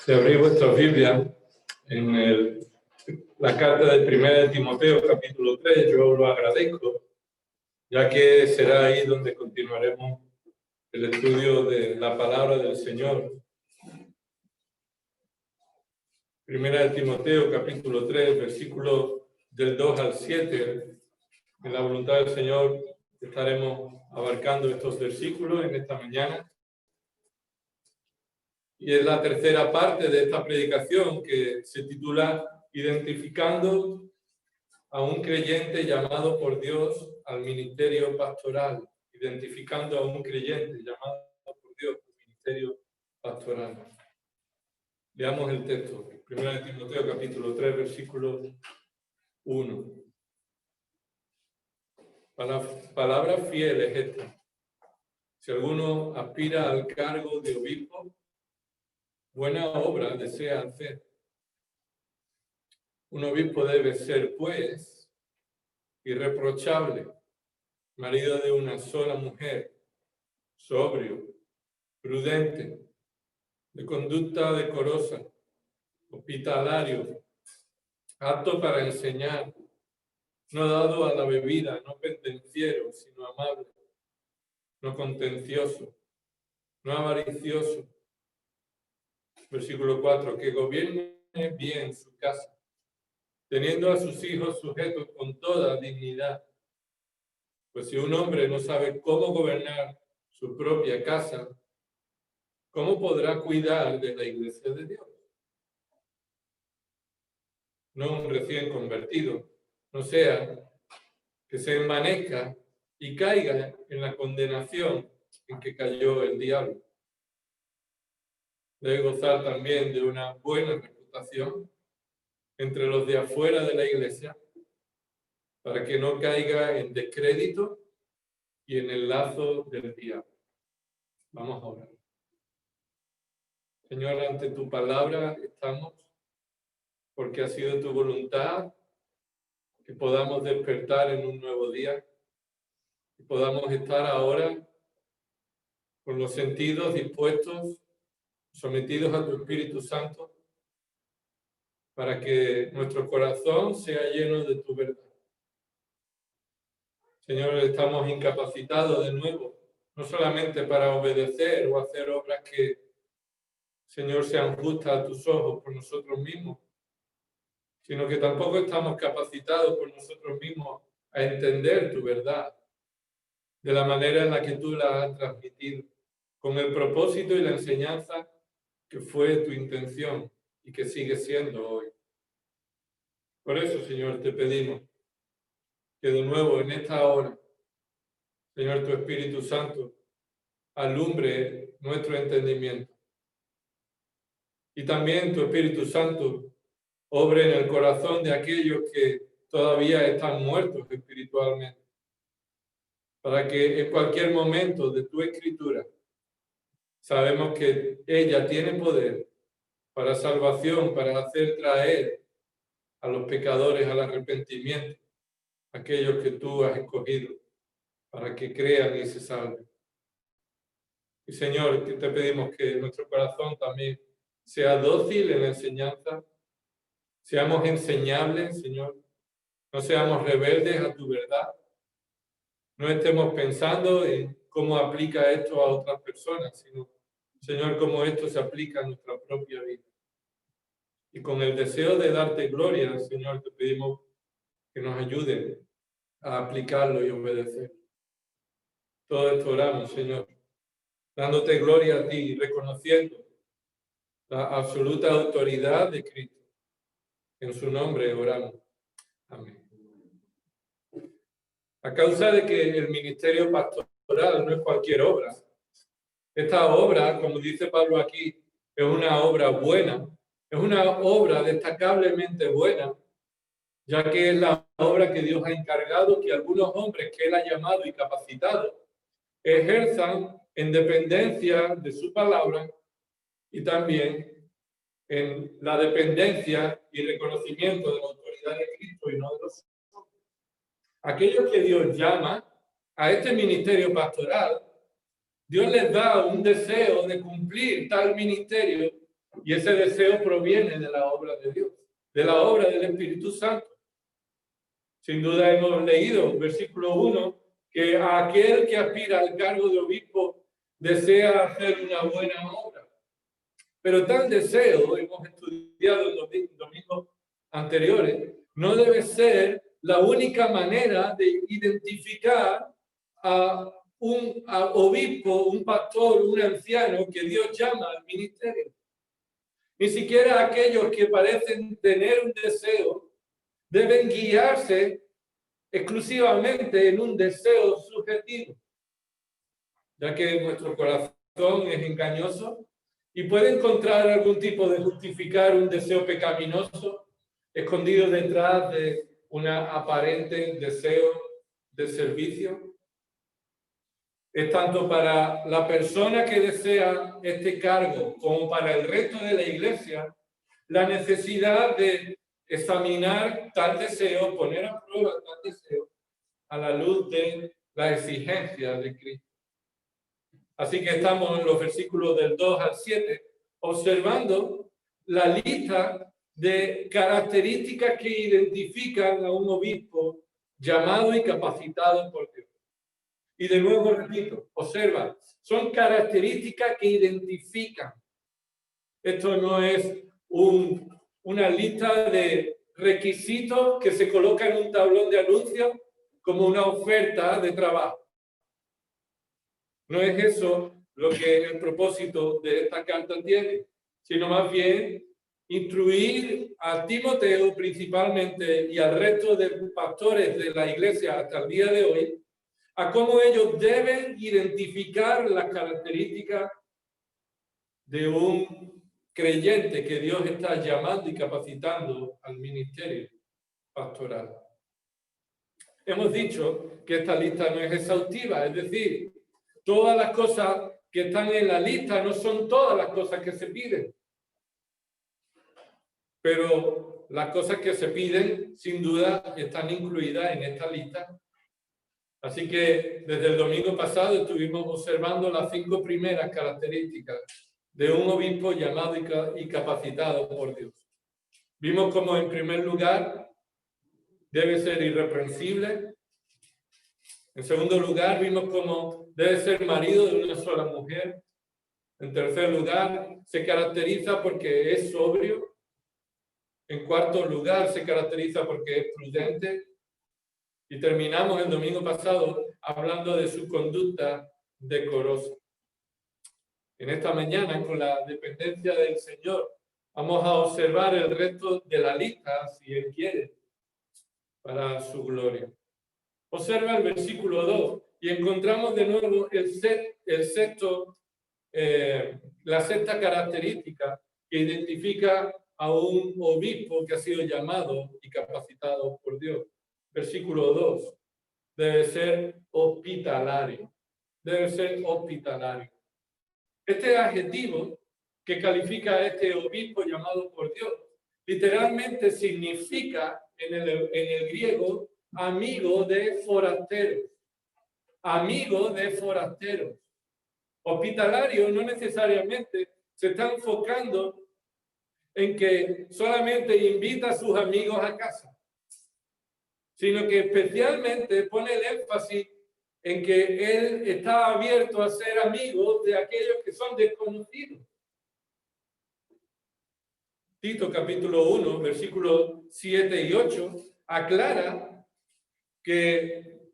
Si abrís vuestra Biblia en la carta de 1 de Timoteo, capítulo 3, yo lo agradezco, ya que será ahí donde continuaremos el estudio de la palabra del Señor. 1 de Timoteo, capítulo 3, versículos del 2 al 7. En la voluntad del Señor estaremos abarcando estos versículos en esta mañana. Y es la tercera parte de esta predicación que se titula Identificando a un creyente llamado por Dios al ministerio pastoral. Identificando a un creyente llamado por Dios al ministerio pastoral. Veamos el texto. 1 de Timoteo, capítulo 3, versículo 1. Palabra fiel es esta. Si alguno aspira al cargo de obispo, buena obra desea hacer. Un obispo debe ser, pues, irreprochable, marido de una sola mujer, sobrio, prudente, de conducta decorosa, hospitalario, apto para enseñar, no dado a la bebida, no pendenciero, sino amable, no contencioso, no avaricioso. Versículo 4, que gobierne bien su casa, teniendo a sus hijos sujetos con toda dignidad. Pues si un hombre no sabe cómo gobernar su propia casa, ¿cómo podrá cuidar de la iglesia de Dios? No un recién convertido, no sea que se envanezca y caiga en la condenación en que cayó el diablo. Debe gozar también de una buena reputación entre los de afuera de la iglesia, para que no caiga en descrédito y en el lazo del diablo. Vamos a orar. Señor, ante tu palabra estamos, porque ha sido tu voluntad que podamos despertar en un nuevo día, que podamos estar ahora con los sentidos dispuestos, sometidos a tu Espíritu Santo, para que nuestro corazón sea lleno de tu verdad. Señor, estamos incapacitados de nuevo, no solamente para obedecer o hacer obras que, Señor, sean justas a tus ojos por nosotros mismos, sino que tampoco estamos capacitados por nosotros mismos a entender tu verdad de la manera en la que tú la has transmitido, con el propósito y la enseñanza que fue tu intención y que sigue siendo hoy. Por eso, Señor, te pedimos que de nuevo en esta hora, Señor, tu Espíritu Santo alumbre nuestro entendimiento. Y también tu Espíritu Santo obre en el corazón de aquellos que todavía están muertos espiritualmente, para que en cualquier momento de tu escritura sabemos que ella tiene poder para salvación, para hacer traer a los pecadores al arrepentimiento, aquellos que tú has escogido para que crean y se salven. Y Señor, que te pedimos que nuestro corazón también sea dócil en la enseñanza, seamos enseñables, Señor, no seamos rebeldes a tu verdad, no estemos pensando en cómo aplica esto a otras personas, sino, Señor, cómo esto se aplica a nuestra propia vida. Y con el deseo de darte gloria, Señor, te pedimos que nos ayude a aplicarlo y obedecer. Todo esto oramos, Señor, dándote gloria a ti y reconociendo la absoluta autoridad de Cristo. En su nombre oramos. Amén. A causa de que el ministerio pastoral no es cualquier obra, esta obra, como dice Pablo aquí, es una obra buena, es una obra destacablemente buena, ya que es la obra que Dios ha encargado que algunos hombres que Él ha llamado y capacitado ejerzan en dependencia de su palabra y también en la dependencia y reconocimiento de la autoridad de Cristo y no de los hombres. Aquellos que Dios llama a este ministerio pastoral, Dios les da un deseo de cumplir tal ministerio Y ese deseo proviene de la obra de Dios, de la obra del Espíritu Santo. Sin duda hemos leído, versículo 1, que aquel que aspira al cargo de obispo desea hacer una buena obra. Pero tal deseo, hemos estudiado en los domingos anteriores, no debe ser la única manera de identificar a un obispo, un pastor, un anciano que Dios llama al ministerio. Ni siquiera aquellos que parecen tener un deseo deben guiarse exclusivamente en un deseo subjetivo, ya que nuestro corazón es engañoso y puede encontrar algún tipo de justificar un deseo pecaminoso escondido detrás de un aparente deseo de servicio. Es tanto para la persona que desea este cargo como para el resto de la iglesia la necesidad de examinar tal deseo, poner a prueba tal deseo a la luz de la exigencia de Cristo. Así que estamos en los versículos del 2 al 7 observando la lista de características que identifican a un obispo llamado y capacitado por Dios. Y de nuevo repito, observa, son características que identifican. Esto no es una lista de requisitos que se coloca en un tablón de anuncios como una oferta de trabajo. No es eso lo que el propósito de esta carta tiene, sino más bien instruir a Timoteo principalmente y al resto de pastores de la iglesia hasta el día de hoy a cómo ellos deben identificar las características de un creyente que Dios está llamando y capacitando al ministerio pastoral. Hemos dicho que esta lista no es exhaustiva, es decir, todas las cosas que están en la lista no son todas las cosas que se piden. Pero las cosas que se piden, sin duda, están incluidas en esta lista. Así que desde el domingo pasado estuvimos observando las 5 primeras características de un obispo llamado y capacitado por Dios. Vimos cómo, en primer lugar, debe ser irreprensible. En segundo lugar, vimos cómo debe ser marido de una sola mujer. En tercer lugar, se caracteriza porque es sobrio. En cuarto lugar, se caracteriza porque es prudente. Y terminamos el domingo pasado hablando de su conducta decorosa. En esta mañana, con la dependencia del Señor, vamos a observar el resto de la lista, si Él quiere, para su gloria. Observa el versículo 2 y encontramos de nuevo la sexta característica que identifica a un obispo que ha sido llamado y capacitado por Dios. Versículo 2. Debe ser hospitalario. Debe ser hospitalario. Este adjetivo que califica a este obispo llamado por Dios, literalmente significa en el griego amigo de forasteros. Amigo de forasteros. Hospitalario no necesariamente se está enfocando en que solamente invita a sus amigos a casa, sino que especialmente pone el énfasis en que él está abierto a ser amigo de aquellos que son desconocidos. Tito capítulo 1, versículos 7 y 8, aclara que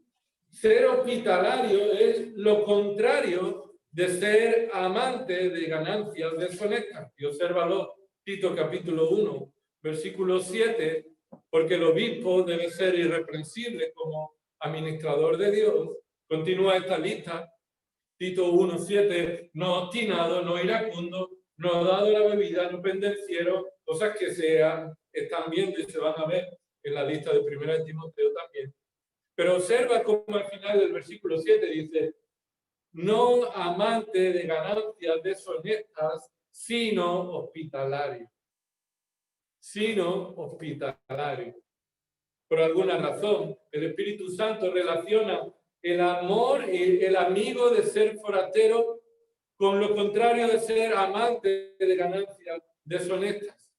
ser hospitalario es lo contrario de ser amante de ganancias deshonestas. Y obsérvalo, Tito capítulo 1, versículo 7, porque el obispo debe ser irreprensible como administrador de Dios. Continúa esta lista, Tito 1, 7, no obstinado, no iracundo, no dado la bebida, no pendenciero, cosas que están viendo y se van a ver en la lista de 1 Timoteo también. Pero observa cómo al final del versículo 7 dice, no amante de ganancias deshonestas, sino hospitalario. Sino hospitalario. Por alguna razón, el Espíritu Santo relaciona el amor y el amigo de ser forastero con lo contrario de ser amante de ganancias deshonestas.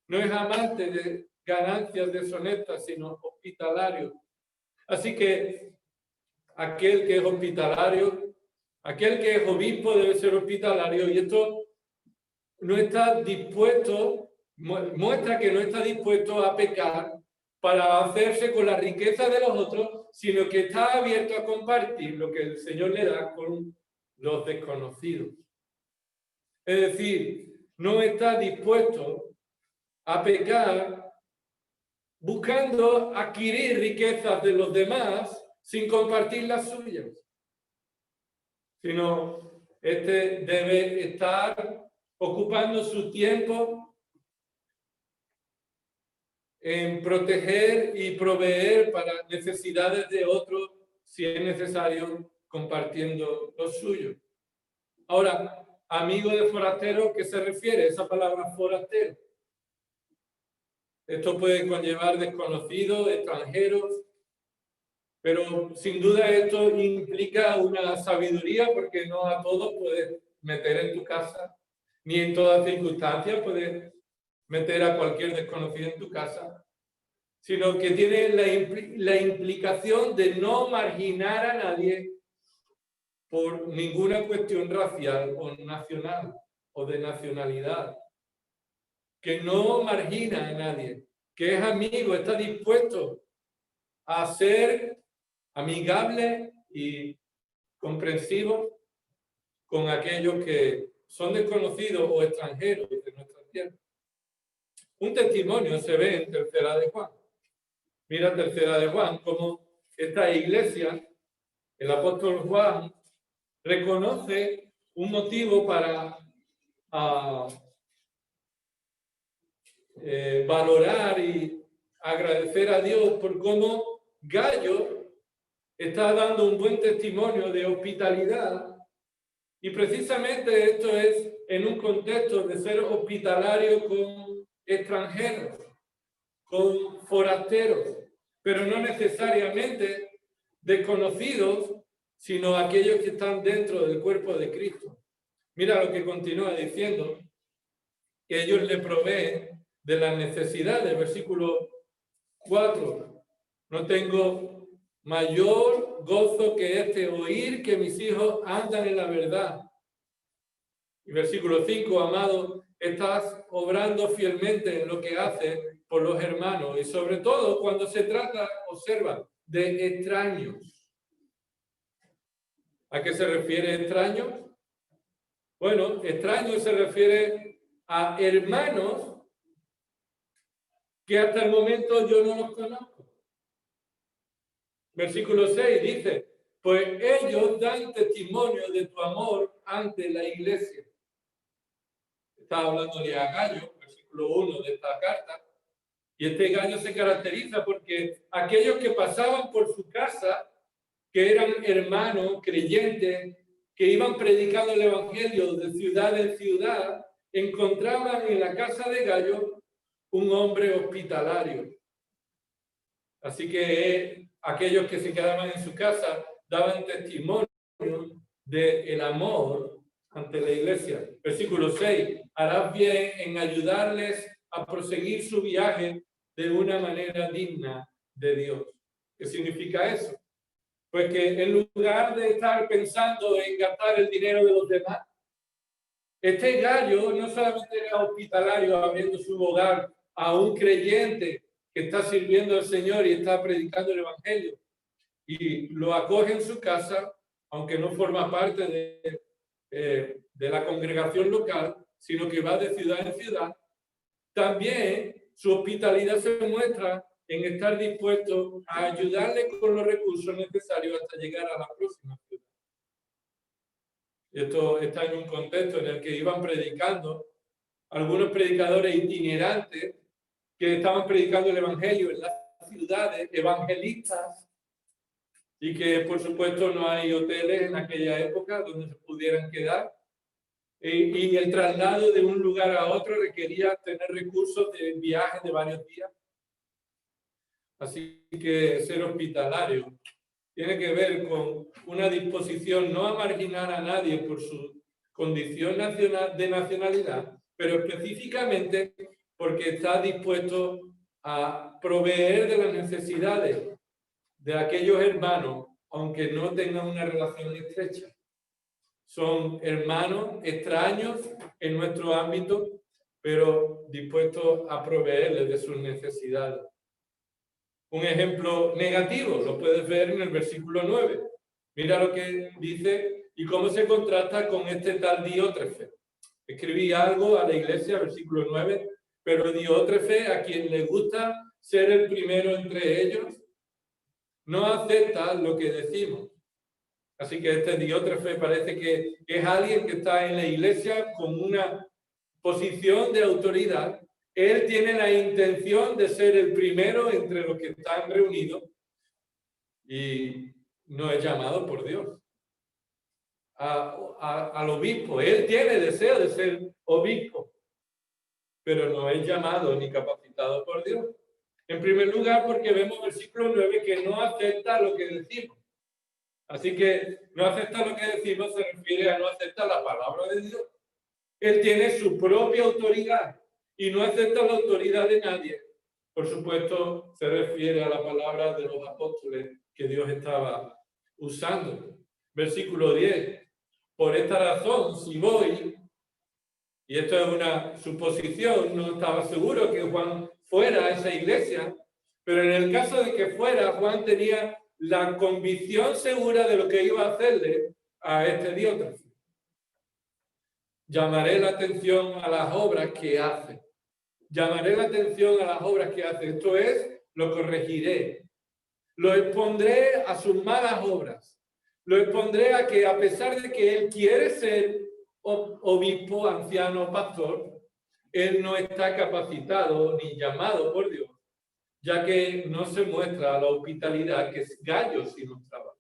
No es amante de ganancias deshonestas, sino hospitalario. Así que aquel que es hospitalario, aquel que es obispo debe ser hospitalario, y esto no está dispuesto, muestra que no está dispuesto a pecar para hacerse con la riqueza de los otros, sino que está abierto a compartir lo que el Señor le da con los desconocidos. Es decir, no está dispuesto a pecar buscando adquirir riquezas de los demás sin compartir las suyas, sino este debe estar ocupando su tiempo en proteger y proveer para necesidades de otros, si es necesario, compartiendo los suyos. Ahora, amigo de forastero, ¿qué se refiere esa palabra forastero? Esto puede conllevar desconocidos, extranjeros, pero sin duda esto implica una sabiduría, porque no a todos puedes meter en tu casa, ni en todas circunstancias puedes meter a cualquier desconocido en tu casa, sino que tiene la implicación de no marginar a nadie por ninguna cuestión racial o nacional o de nacionalidad, que no margina a nadie, que es amigo, está dispuesto a ser amigable y comprensivo con aquellos que son desconocidos o extranjeros de nuestra tierra. Un testimonio se ve en Tercera de Juan. Mira Tercera de Juan, como esta iglesia, el apóstol Juan, reconoce un motivo para valorar y agradecer a Dios por cómo Gayo está dando un buen testimonio de hospitalidad, y precisamente esto es en un contexto de ser hospitalario con extranjeros, con forasteros, pero no necesariamente desconocidos, sino aquellos que están dentro del cuerpo de Cristo. Mira lo que continúa diciendo, que ellos le proveen de las necesidades. Versículo 4. No tengo mayor gozo que este, oír que mis hijos andan en la verdad. Y versículo 5. Amado, estás obrando fielmente en lo que haces por los hermanos, y sobre todo cuando se trata, observa, de extraños. ¿A qué se refiere extraños? Bueno, extraños se refiere a hermanos que hasta el momento yo no los conozco. Versículo 6 dice, pues ellos dan testimonio de tu amor ante la iglesia. Está hablándole a Gayo, versículo 1 de esta carta, y este Gayo se caracteriza porque aquellos que pasaban por su casa, que eran hermanos, creyentes, que iban predicando el evangelio de ciudad en ciudad, encontraban en la casa de Gayo un hombre hospitalario. Así que aquellos que se quedaban en su casa daban testimonio del amor ante la iglesia. Versículo 6. Harás bien en ayudarles a proseguir su viaje de una manera digna de Dios. ¿Qué significa eso? Pues que en lugar de estar pensando en gastar el dinero de los demás, este Gayo no solamente era hospitalario abriendo su hogar a un creyente que está sirviendo al Señor y está predicando el evangelio, y lo acoge en su casa, aunque no forma parte de la congregación local, sino que va de ciudad en ciudad. También su hospitalidad se muestra en estar dispuesto a ayudarle con los recursos necesarios hasta llegar a la próxima ciudad. Esto está en un contexto en el que iban predicando algunos predicadores itinerantes que estaban predicando el evangelio en las ciudades, evangelistas, y que por supuesto no hay hoteles en aquella época donde se pudieran quedar. Y el traslado de un lugar a otro requería tener recursos de viajes de varios días. Así que ser hospitalario tiene que ver con una disposición no a marginar a nadie por su condición de nacionalidad, pero específicamente porque está dispuesto a proveer de las necesidades de aquellos hermanos, aunque no tengan una relación estrecha. Son hermanos extraños en nuestro ámbito, pero dispuestos a proveerles de sus necesidades. Un ejemplo negativo lo puedes ver en el versículo 9. Mira lo que dice y cómo se contrasta con este tal Diótrefe. Escribí algo a la iglesia, versículo 9, pero Diótrefe, a quien le gusta ser el primero entre ellos, no acepta lo que decimos. Así que este Diótrefe parece que es alguien que está en la iglesia con una posición de autoridad. Él tiene la intención de ser el primero entre los que están reunidos y no es llamado por Dios al obispo. Él tiene deseo de ser obispo, pero no es llamado ni capacitado por Dios. En primer lugar, porque vemos versículo 9 que no acepta lo que decimos. Así que no acepta lo que decimos se refiere a no aceptar la palabra de Dios. Él tiene su propia autoridad y no acepta la autoridad de nadie. Por supuesto, se refiere a la palabra de los apóstoles que Dios estaba usando. Versículo 10. Por esta razón, si voy, y esto es una suposición, no estaba seguro que Juan fuera a esa iglesia, pero en el caso de que fuera, Juan tenía la convicción segura de lo que iba a hacerle a este Diótrefe. Llamaré la atención a las obras que hace. Llamaré la atención a las obras que hace. Esto es, lo corregiré. Lo expondré a sus malas obras. Lo expondré a que, a pesar de que él quiere ser obispo, anciano, pastor, él no está capacitado ni llamado por Dios, ya que no se muestra la hospitalidad que es gallo si nos trabaja.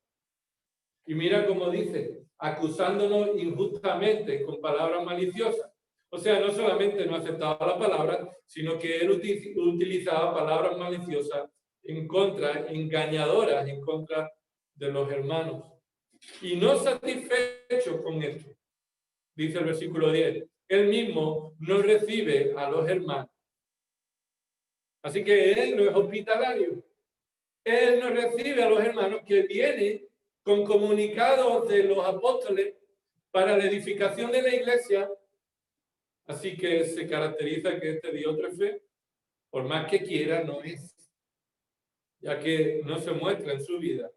Y mira cómo dice, acusándonos injustamente con palabras maliciosas. O sea, no solamente no aceptaba la palabra, sino que él utilizaba palabras maliciosas en contra, engañadoras en contra de los hermanos. Y no satisfecho con esto, dice el versículo 10, él mismo no recibe a los hermanos. Así que él no es hospitalario. Él no recibe a los hermanos que vienen con comunicados de los apóstoles para la edificación de la iglesia. Así que se caracteriza que este Diótrefe, por más que quiera, no es, ya que no se muestra en su vida,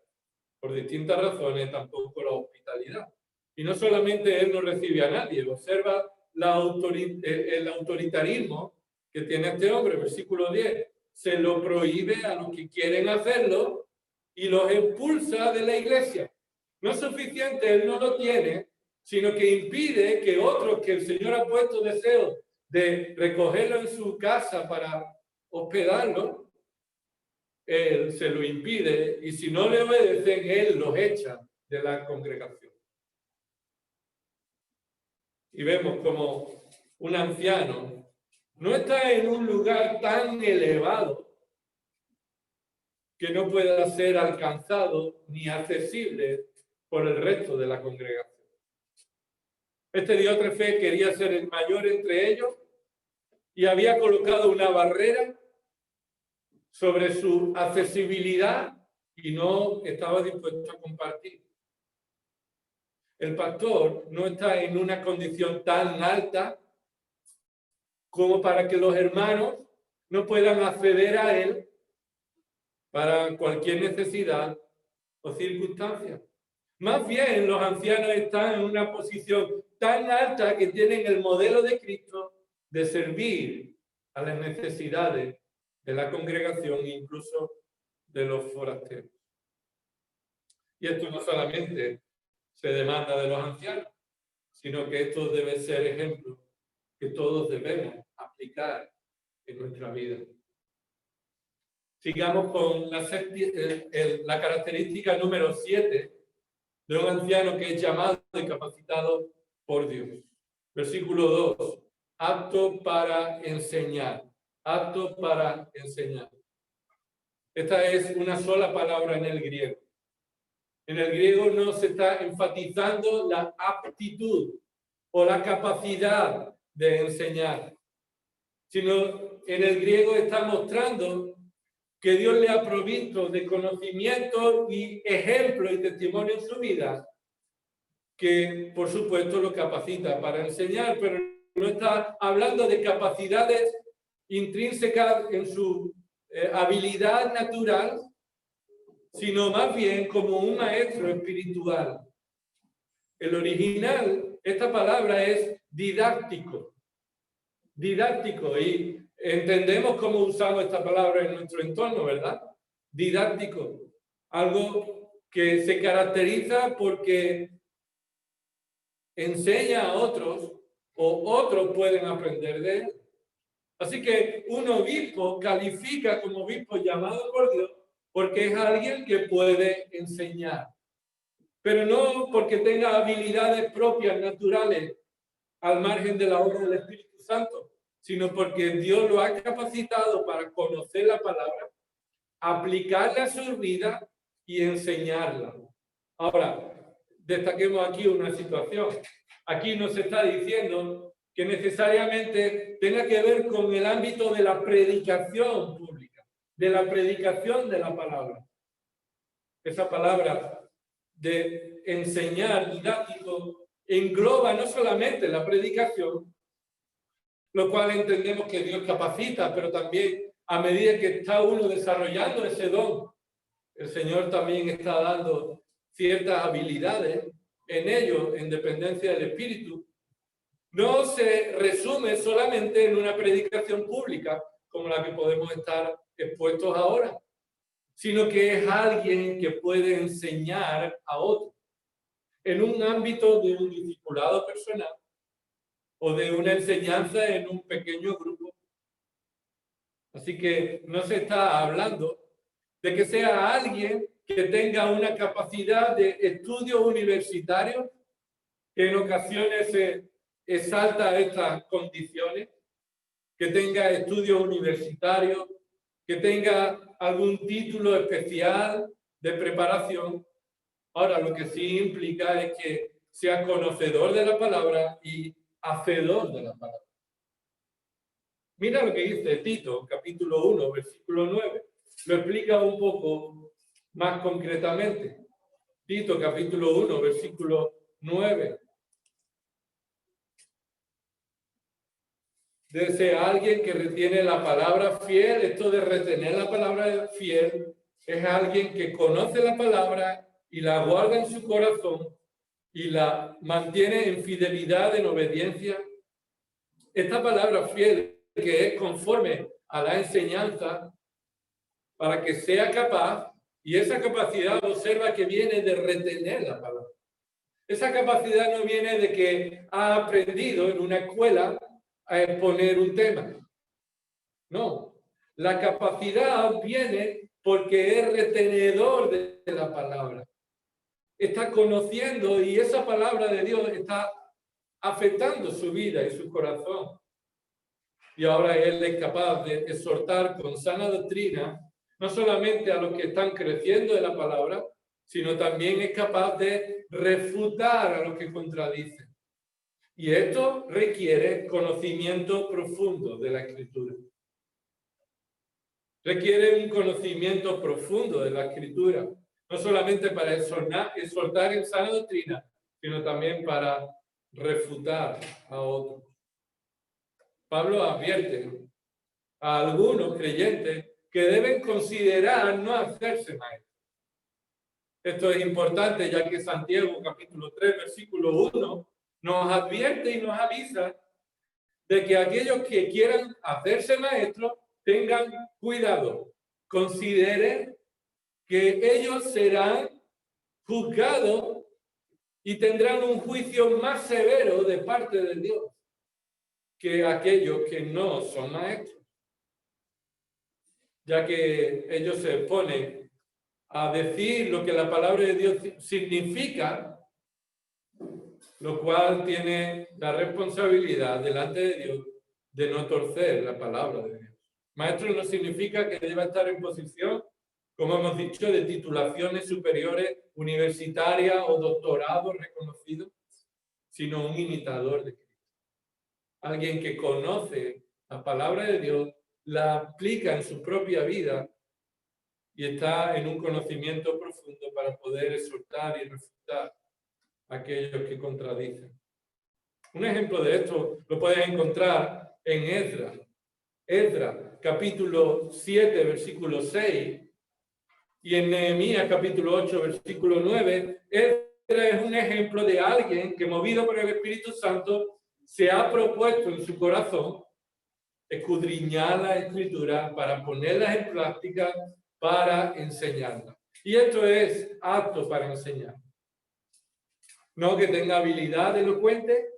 por distintas razones, tampoco la hospitalidad. Y no solamente él no recibe a nadie, observa el autoritarismo que tiene este hombre, versículo 10. Se lo prohíbe a los que quieren hacerlo y los expulsa de la iglesia. No es suficiente, él no lo tiene, sino que impide que otros que el Señor ha puesto deseo de recogerlo en su casa para hospedarlo, él se lo impide y si no le obedecen, él los echa de la congregación. Y vemos como un anciano no está en un lugar tan elevado que no pueda ser alcanzado ni accesible por el resto de la congregación. Este Diótrefe quería ser el mayor entre ellos y había colocado una barrera sobre su accesibilidad y no estaba dispuesto a compartir. El pastor no está en una condición tan alta como para que los hermanos no puedan acceder a él para cualquier necesidad o circunstancia. Más bien, los ancianos están en una posición tan alta que tienen el modelo de Cristo de servir a las necesidades de la congregación, incluso de los forasteros. Y esto no solamente se demanda de los ancianos, sino que esto debe ser ejemplo que todos debemos aplicar en nuestra vida. Sigamos con la característica número 7 de un anciano que es llamado y capacitado por Dios. Versículo 2. Apto para enseñar. Apto para enseñar. Esta es una sola palabra en el griego. En el griego no se está enfatizando la aptitud o la capacidad de enseñar, sino en el griego está mostrando que Dios le ha provisto de conocimiento y ejemplo y testimonio en su vida, que por supuesto lo capacita para enseñar, pero no está hablando de capacidades intrínsecas en su habilidad natural, sino más bien como un maestro espiritual. El original, esta palabra es didáctico. Didáctico, y entendemos cómo usamos esta palabra en nuestro entorno, ¿verdad? Didáctico. Algo que se caracteriza porque enseña a otros o otros pueden aprender de él. Así que un obispo califica como obispo llamado por Dios porque es alguien que puede enseñar, pero no porque tenga habilidades propias, naturales, al margen de la obra del Espíritu Santo, sino porque Dios lo ha capacitado para conocer la palabra, aplicarla a su vida y enseñarla. Ahora, destaquemos aquí una situación. Aquí nos está diciendo que necesariamente tenga que ver con el ámbito de la predicación pública, de la predicación de la palabra. Esa palabra de enseñar, didáctico, engloba no solamente la predicación, lo cual entendemos que Dios capacita, pero también a medida que está uno desarrollando ese don, el Señor también está dando ciertas habilidades en ello, en dependencia del Espíritu. No se resume solamente en una predicación pública como la que podemos estar expuestos ahora, sino que es alguien que puede enseñar a otros en un ámbito de un discipulado personal o de una enseñanza en un pequeño grupo. Así que no se está hablando de que sea alguien que tenga una capacidad de estudio universitario, que en ocasiones se exalta estas condiciones, que tenga estudios universitarios, que tenga algún título especial de preparación. Ahora, lo que sí implica es que sea conocedor de la palabra y hacedor de la palabra. Mira lo que dice Tito, capítulo 1, versículo 9. Lo explica un poco más concretamente. Tito, capítulo 1, versículo 9. Debe ser alguien que retiene la palabra fiel. Esto de retener la palabra fiel es alguien que conoce la palabra y la guarda en su corazón y la mantiene en fidelidad, en obediencia. Esta palabra fiel, que es conforme a la enseñanza, para que sea capaz, y esa capacidad observa que viene de retener la palabra. Esa capacidad no viene de que ha aprendido en una escuela a exponer un tema. No, la capacidad viene porque es retenedor de la palabra. Está conociendo y esa palabra de Dios está afectando su vida y su corazón. Y ahora él es capaz de exhortar con sana doctrina, no solamente a los que están creciendo de la palabra, sino también es capaz de refutar a los que contradicen. Y esto requiere conocimiento profundo de la Escritura. Requiere un conocimiento profundo de la Escritura, no solamente para exhortar en sana doctrina, sino también para refutar a otros. Pablo advierte a algunos creyentes que deben considerar no hacerse maestros. Esto es importante, ya que Santiago, capítulo 3, versículo 1, nos advierte y nos avisa de que aquellos que quieran hacerse maestros tengan cuidado. Consideren que ellos serán juzgados y tendrán un juicio más severo de parte de Dios que aquellos que no son maestros, ya que ellos se ponen a decir lo que la palabra de Dios significa, lo cual tiene la responsabilidad delante de Dios de no torcer la palabra de Dios. Maestro no significa que deba estar en posición, como hemos dicho, de titulaciones superiores, universitarias o doctorados reconocidos, sino un imitador de Cristo. alguien que conoce la palabra de Dios, la aplica en su propia vida y está en un conocimiento profundo para poder exhortar y refutar a aquellos que contradicen. Un ejemplo de esto lo puedes encontrar en Esdras. Esdras, capítulo 7, versículo 6, y en Nehemías, capítulo 8, versículo 9, Esdras es un ejemplo de alguien que, movido por el Espíritu Santo, se ha propuesto en su corazón escudriñar la Escritura para ponerlas en práctica, para enseñarlas. Y esto es apto para enseñar. No que tenga habilidad elocuente,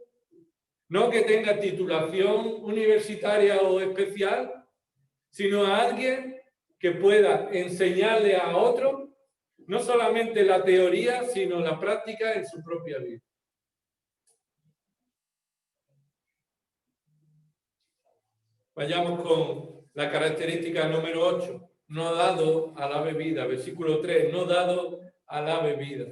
no que tenga titulación universitaria o especial, sino a alguien que pueda enseñarle a otro no solamente la teoría, sino la práctica en su propia vida. Vayamos con la característica número 8, no dado a la bebida, versículo 3, no dado a la bebida.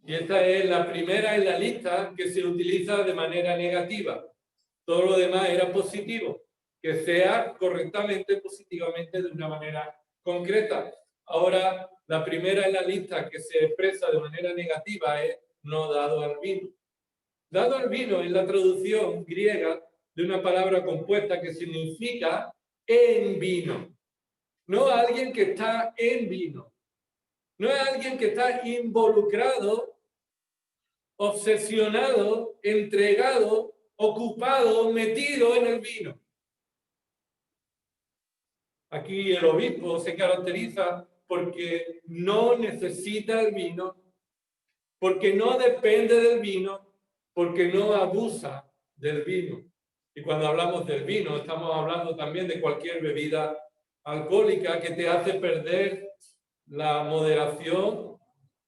Y esta es la primera en la lista que se utiliza de manera negativa. Todo lo demás era positivo, que sea correctamente, positivamente, de una manera concreta. Ahora, la primera en la lista que se expresa de manera negativa es no dado al vino. Dado al vino en la traducción griega de una palabra compuesta que significa en vino. No alguien que está en vino. No es alguien que está involucrado, obsesionado, entregado, ocupado, metido en el vino. Aquí el obispo se caracteriza porque no necesita el vino, porque no depende del vino, porque no abusa del vino. Y cuando hablamos del vino, estamos hablando también de cualquier bebida alcohólica que te hace perder la moderación.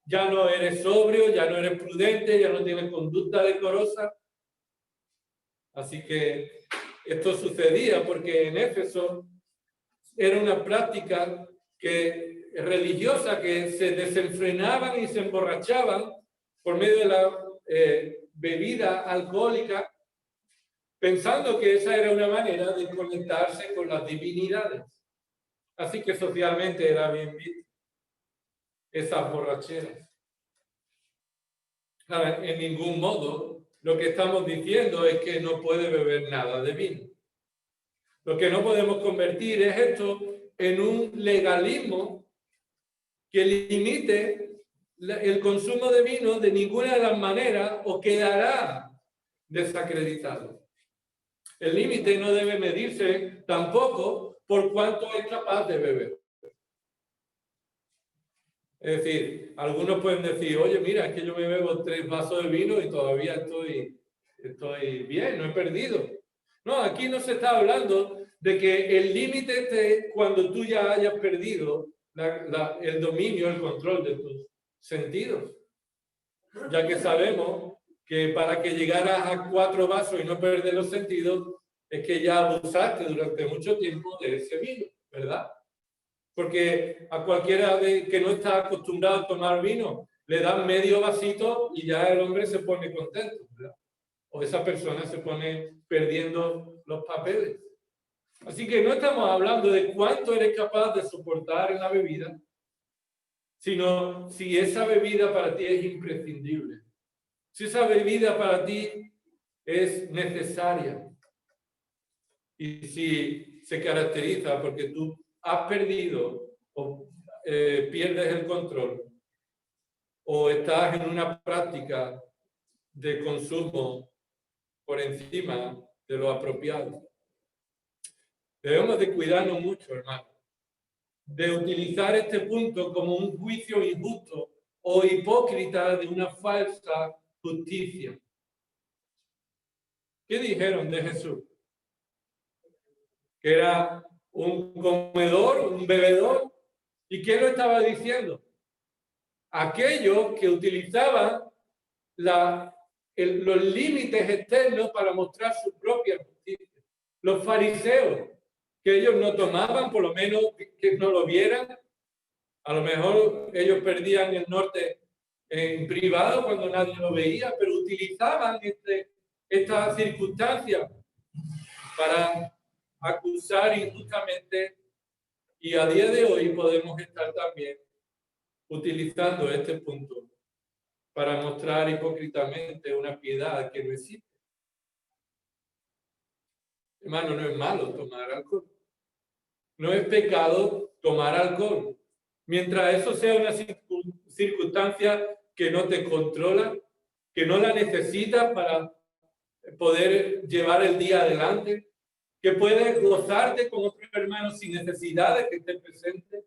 Ya no eres sobrio, ya no eres prudente, ya no tienes conducta decorosa. Así que esto sucedía porque en Éfeso era una práctica religiosa que se desenfrenaban y se emborrachaban por medio de la bebida alcohólica, pensando que esa era una manera de conectarse con las divinidades. Así que socialmente era bien visto esas borracheras. En ningún modo lo que estamos diciendo es que no puede beber nada de vino. Lo que no podemos convertir es esto en un legalismo que limite el consumo de vino de ninguna de las maneras o quedará desacreditado. El límite no debe medirse tampoco por cuánto es capaz de beber. Es decir, algunos pueden decir, oye, mira, es que yo me bebo 3 vasos de vino y todavía estoy bien, no he perdido. No, aquí no se está hablando de que el límite esté cuando tú ya hayas perdido el dominio, el control de tus sentidos. Ya que sabemos que para que llegaras a 4 vasos y no perder los sentidos, es que ya abusaste durante mucho tiempo de ese vino, ¿verdad? Porque a cualquiera que no está acostumbrado a tomar vino, le dan medio vasito y ya el hombre se pone contento, ¿verdad? O esa persona se pone perdiendo los papeles. Así que no estamos hablando de cuánto eres capaz de soportar en la bebida, sino si esa bebida para ti es imprescindible. Si esa bebida para ti es necesaria. Y si se caracteriza porque tú has perdido o pierdes el control o estás en una práctica de consumo por encima de lo apropiado. Debemos de cuidarnos mucho, hermano, de utilizar este punto como un juicio injusto o hipócrita de una falsa justicia. ¿Qué dijeron de Jesús? Que era un comedor, un bebedor. ¿Y quién lo estaba diciendo? Aquellos que utilizaban los límites externos para mostrar su propia justicia. Los fariseos, que ellos no tomaban, por lo menos que no lo vieran. A lo mejor ellos perdían el norte en privado cuando nadie lo veía, pero utilizaban esta circunstancia para acusar injustamente, y a día de hoy podemos estar también utilizando este punto para mostrar hipócritamente una piedad que no existe. Hermano, no es malo tomar alcohol. No es pecado tomar alcohol. Mientras eso sea una circunstancia que no te controla, que no la necesitas para poder llevar el día adelante, que puedes gozarte con otros hermanos sin necesidad de que estés presente.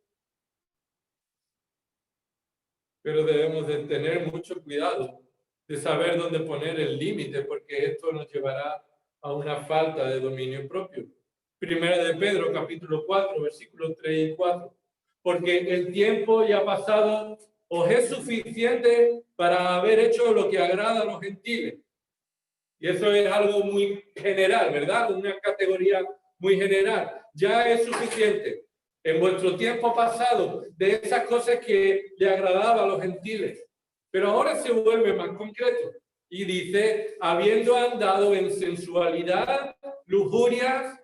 Pero debemos de tener mucho cuidado de saber dónde poner el límite, porque esto nos llevará a una falta de dominio propio. Primera de Pedro, capítulo 4, versículos 3 y 4. Porque el tiempo ya pasado os es suficiente para haber hecho lo que agrada a los gentiles. Y eso es algo muy general, ¿verdad? Una categoría muy general. Ya es suficiente en vuestro tiempo pasado de esas cosas que le agradaba a los gentiles. Pero ahora se vuelve más concreto y dice, habiendo andado en sensualidad, lujurias,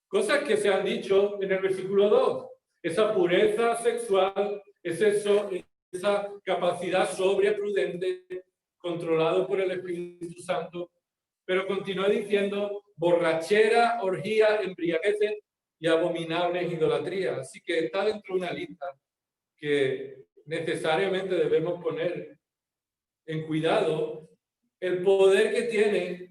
cosas que se han dicho en el versículo 2. Esa pureza sexual, esa capacidad sobria, prudente, controlado por el Espíritu Santo. Pero continúa diciendo borrachera, orgía, embriagueces y abominables idolatrías. Así que está dentro de una lista que necesariamente debemos poner en cuidado el poder que tiene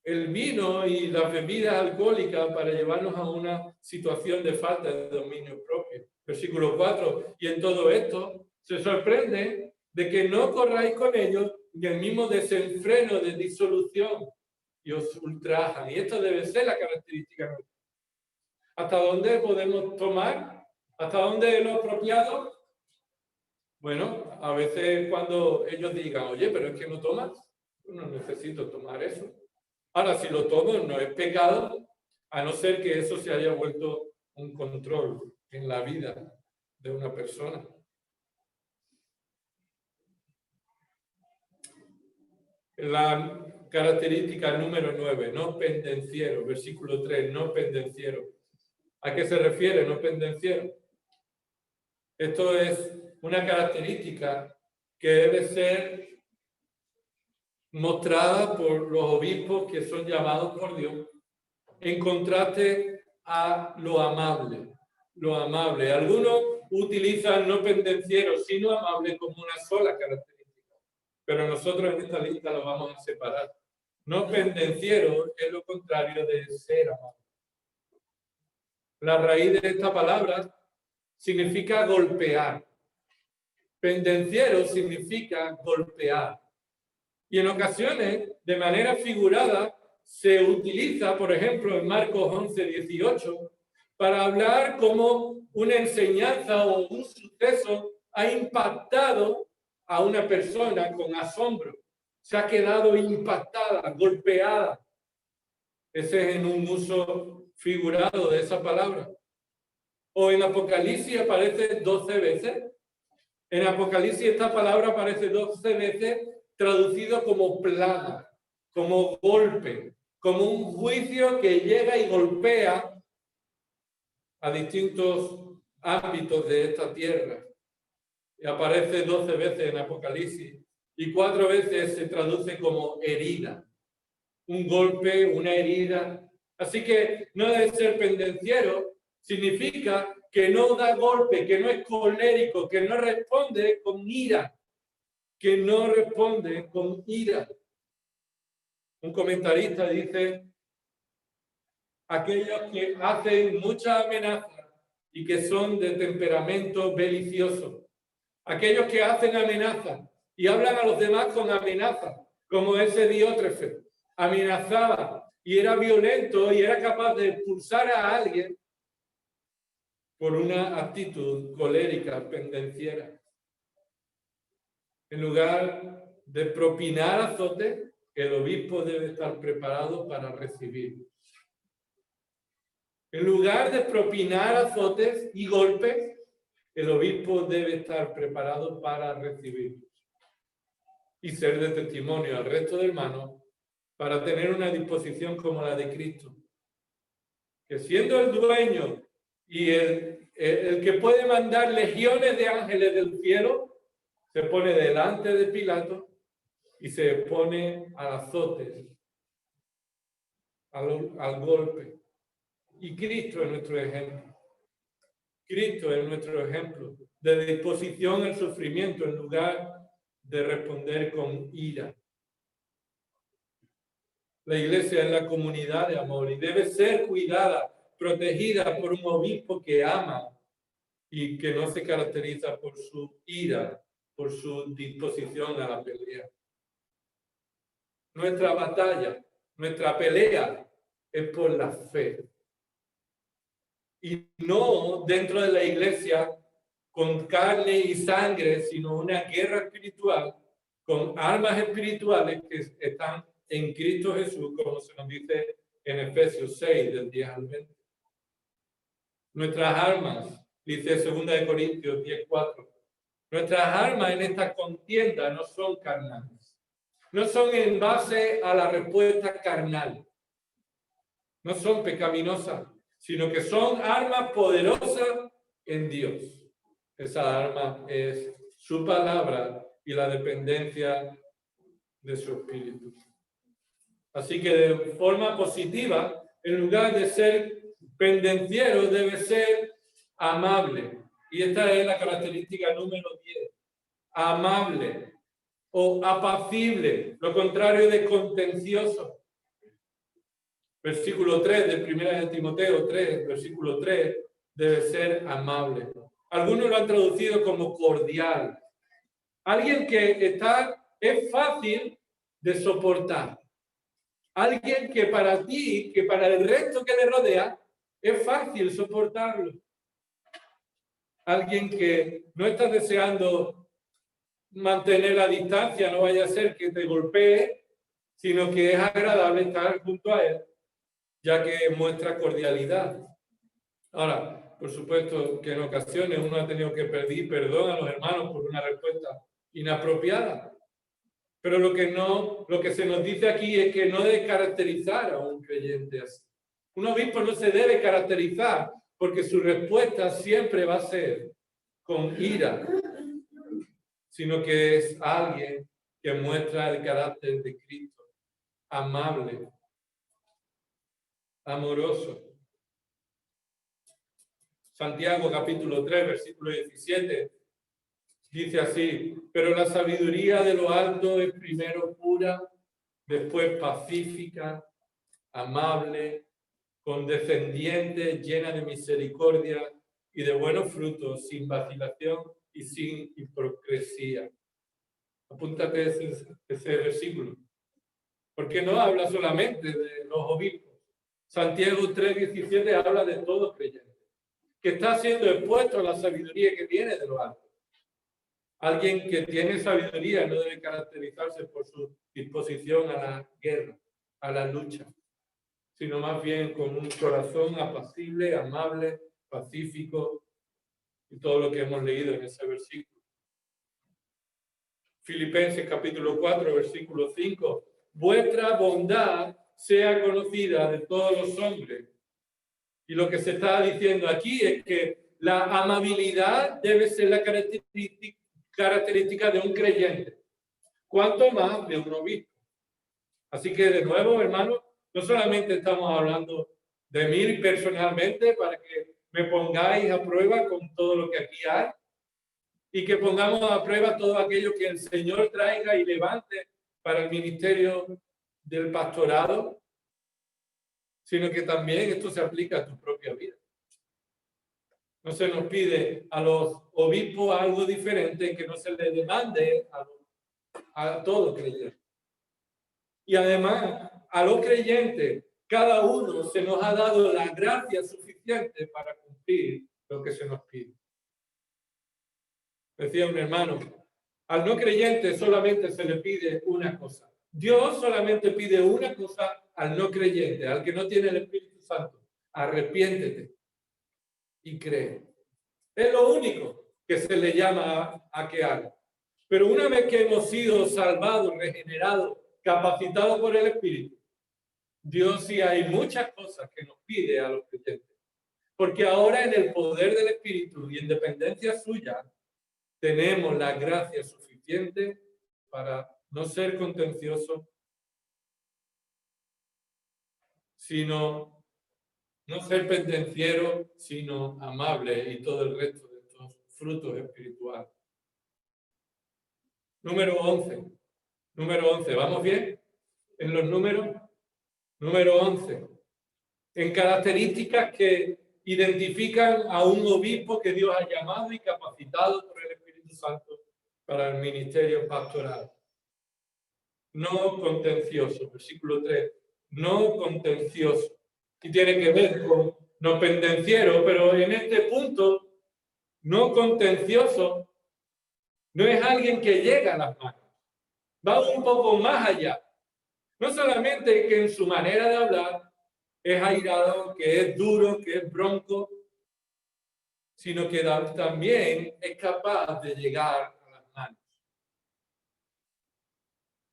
el vino y las bebidas alcohólicas para llevarnos a una situación de falta de dominio propio. Versículo 4. Y en todo esto se sorprende de que no corráis con ellos ni el mismo desenfreno de disolución y os ultrajan. Y esto debe ser la característica nuestra. ¿Hasta dónde podemos tomar? ¿Hasta dónde es lo apropiado? Bueno, a veces cuando ellos digan, oye, pero es que no tomas, no necesito tomar eso. Ahora, si lo tomo, no es pecado, a no ser que eso se haya vuelto un control en la vida de una persona. La característica número 9, no pendenciero, versículo 3, no pendenciero. ¿A qué se refiere no pendenciero? Esto es una característica que debe ser mostrada por los obispos que son llamados por Dios en contraste a lo amable. Lo amable. Algunos utilizan no pendenciero, sino amable como una sola característica. Pero nosotros en esta lista lo vamos a separar. No pendenciero es lo contrario de ser amable. La raíz de esta palabra significa golpear. Pendenciero significa golpear. Y en ocasiones, de manera figurada, se utiliza, por ejemplo, en Marcos 11, 18, para hablar cómo una enseñanza o un suceso ha impactado a una persona con asombro. Se ha quedado impactada, golpeada. Ese es en un uso figurado de esa palabra. O en Apocalipsis aparece 12 veces. En Apocalipsis esta palabra aparece 12 veces traducido como plaga, como golpe, como un juicio que llega y golpea a distintos ámbitos de esta tierra. Y aparece 12 veces en Apocalipsis y 4 veces se traduce como herida. Un golpe, una herida. Así que no debe ser pendenciero, significa que no da golpe, que no es colérico, que no responde con ira, que no responde con ira. Un comentarista dice, aquellos que hacen mucha amenaza y que son de temperamento belicioso, aquellos que hacen amenaza y hablan a los demás con amenaza, como ese Diótrefes, amenazaba y era violento y era capaz de expulsar a alguien por una actitud colérica, pendenciera. En lugar de propinar azotes, el obispo debe estar preparado para recibir. En lugar de propinar azotes y golpes, el obispo debe estar preparado para recibir y ser de testimonio al resto de hermanos para tener una disposición como la de Cristo. Que siendo el dueño y el que puede mandar legiones de ángeles del cielo, se pone delante de Pilato y se pone al azote, al golpe. Y Cristo es nuestro ejemplo. Cristo es nuestro ejemplo de disposición al sufrimiento en lugar de responder con ira. La iglesia es la comunidad de amor y debe ser cuidada, protegida por un obispo que ama y que no se caracteriza por su ira, por su disposición a la pelea. Nuestra batalla, nuestra pelea es por la fe. Y no dentro de la iglesia con carne y sangre, sino una guerra espiritual con armas espirituales que están en Cristo Jesús, como se nos dice en Efesios 6, del 10 al 20. Nuestras armas, dice 2 Corintios 10:4, nuestras armas en esta contienda no son carnales, no son en base a la respuesta carnal, no son pecaminosas, sino que son armas poderosas en Dios. Esa arma es su palabra y la dependencia de su espíritu. Así que de forma positiva, en lugar de ser pendenciero, debe ser amable. Y esta es la característica número 10. Amable o apacible, lo contrario de contencioso. Versículo 3 de 1 de Timoteo 3, versículo 3, debe ser amable. Algunos lo han traducido como cordial. Alguien que es fácil de soportar. Alguien que para ti, que para el resto que le rodea, es fácil soportarlo. Alguien que no está deseando mantener la distancia, no vaya a ser que te golpee, sino que es agradable estar junto a él, ya que muestra cordialidad. Ahora, por supuesto que en ocasiones uno ha tenido que pedir perdón a los hermanos por una respuesta inapropiada. Pero lo que se nos dice aquí es que no debe caracterizar a un creyente así. Un obispo no se debe caracterizar porque su respuesta siempre va a ser con ira, sino que es alguien que muestra el carácter de Cristo, amable, amoroso. Santiago capítulo 3, versículo 17, dice así: pero la sabiduría de lo alto es primero pura, después pacífica, amable, condescendiente, llena de misericordia y de buenos frutos, sin vacilación y sin hipocresía. Apúntate ese versículo, porque no habla solamente de los obispos. Santiago 3:17 habla de todo creyente que está siendo expuesto a la sabiduría que viene de lo alto. Alguien que tiene sabiduría no debe caracterizarse por su disposición a la guerra, a la lucha, sino más bien con un corazón apacible, amable, pacífico, y todo lo que hemos leído en ese versículo. Filipenses capítulo 4, versículo 5. Vuestra bondad sea conocida de todos los hombres. Y lo que se está diciendo aquí es que la amabilidad debe ser la característica de un creyente, cuanto más de un obispo. Así que de nuevo, hermanos, no solamente estamos hablando de mí personalmente para que me pongáis a prueba con todo lo que aquí hay y que pongamos a prueba todo aquello que el Señor traiga y levante para el ministerio del pastorado, sino que también esto se aplica a tu propia vida. No se nos pide a los obispos algo diferente que no se le demande a todo creyente. Y además, a los creyentes, cada uno se nos ha dado la gracia suficiente para cumplir lo que se nos pide. Decía un hermano, al no creyente solamente se le pide una cosa. Dios solamente pide una cosa al no creyente, al que no tiene el Espíritu Santo. Arrepiéntete y cree. Es lo único que se le llama a que haga. Pero una vez que hemos sido salvados, regenerados, capacitados por el Espíritu. Dios sí hay muchas cosas que nos pide a los creyentes. Porque ahora en el poder del Espíritu y en dependencia suya, tenemos la gracia suficiente para no ser contenciosos, sino no ser pendenciero, sino amable y todo el resto de estos frutos espirituales. Número 11. Número 11. ¿Vamos bien en los números? Número 11. En características que identifican a un obispo que Dios ha llamado y capacitado por el Espíritu Santo para el ministerio pastoral. No contencioso. Versículo 3. No contencioso. Y tiene que ver con no pendenciero, pero en este punto, no contencioso no es alguien que llega a las manos. Va un poco más allá. No solamente que en su manera de hablar es airado, que es duro, que es bronco, sino que también es capaz de llegar a las manos.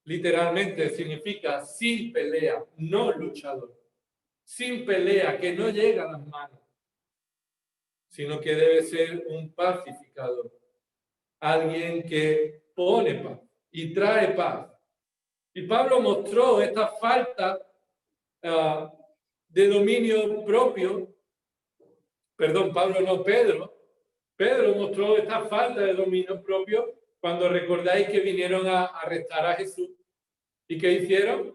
Literalmente significa sin pelea, no luchador. Sin pelea, que no llega a las manos, sino que debe ser un pacificador. Alguien que pone paz y trae paz. Y Pablo mostró esta falta de dominio propio. Perdón, Pablo no, Pedro. Pedro mostró esta falta de dominio propio cuando recordáis que vinieron a arrestar a Jesús. ¿Y qué hicieron?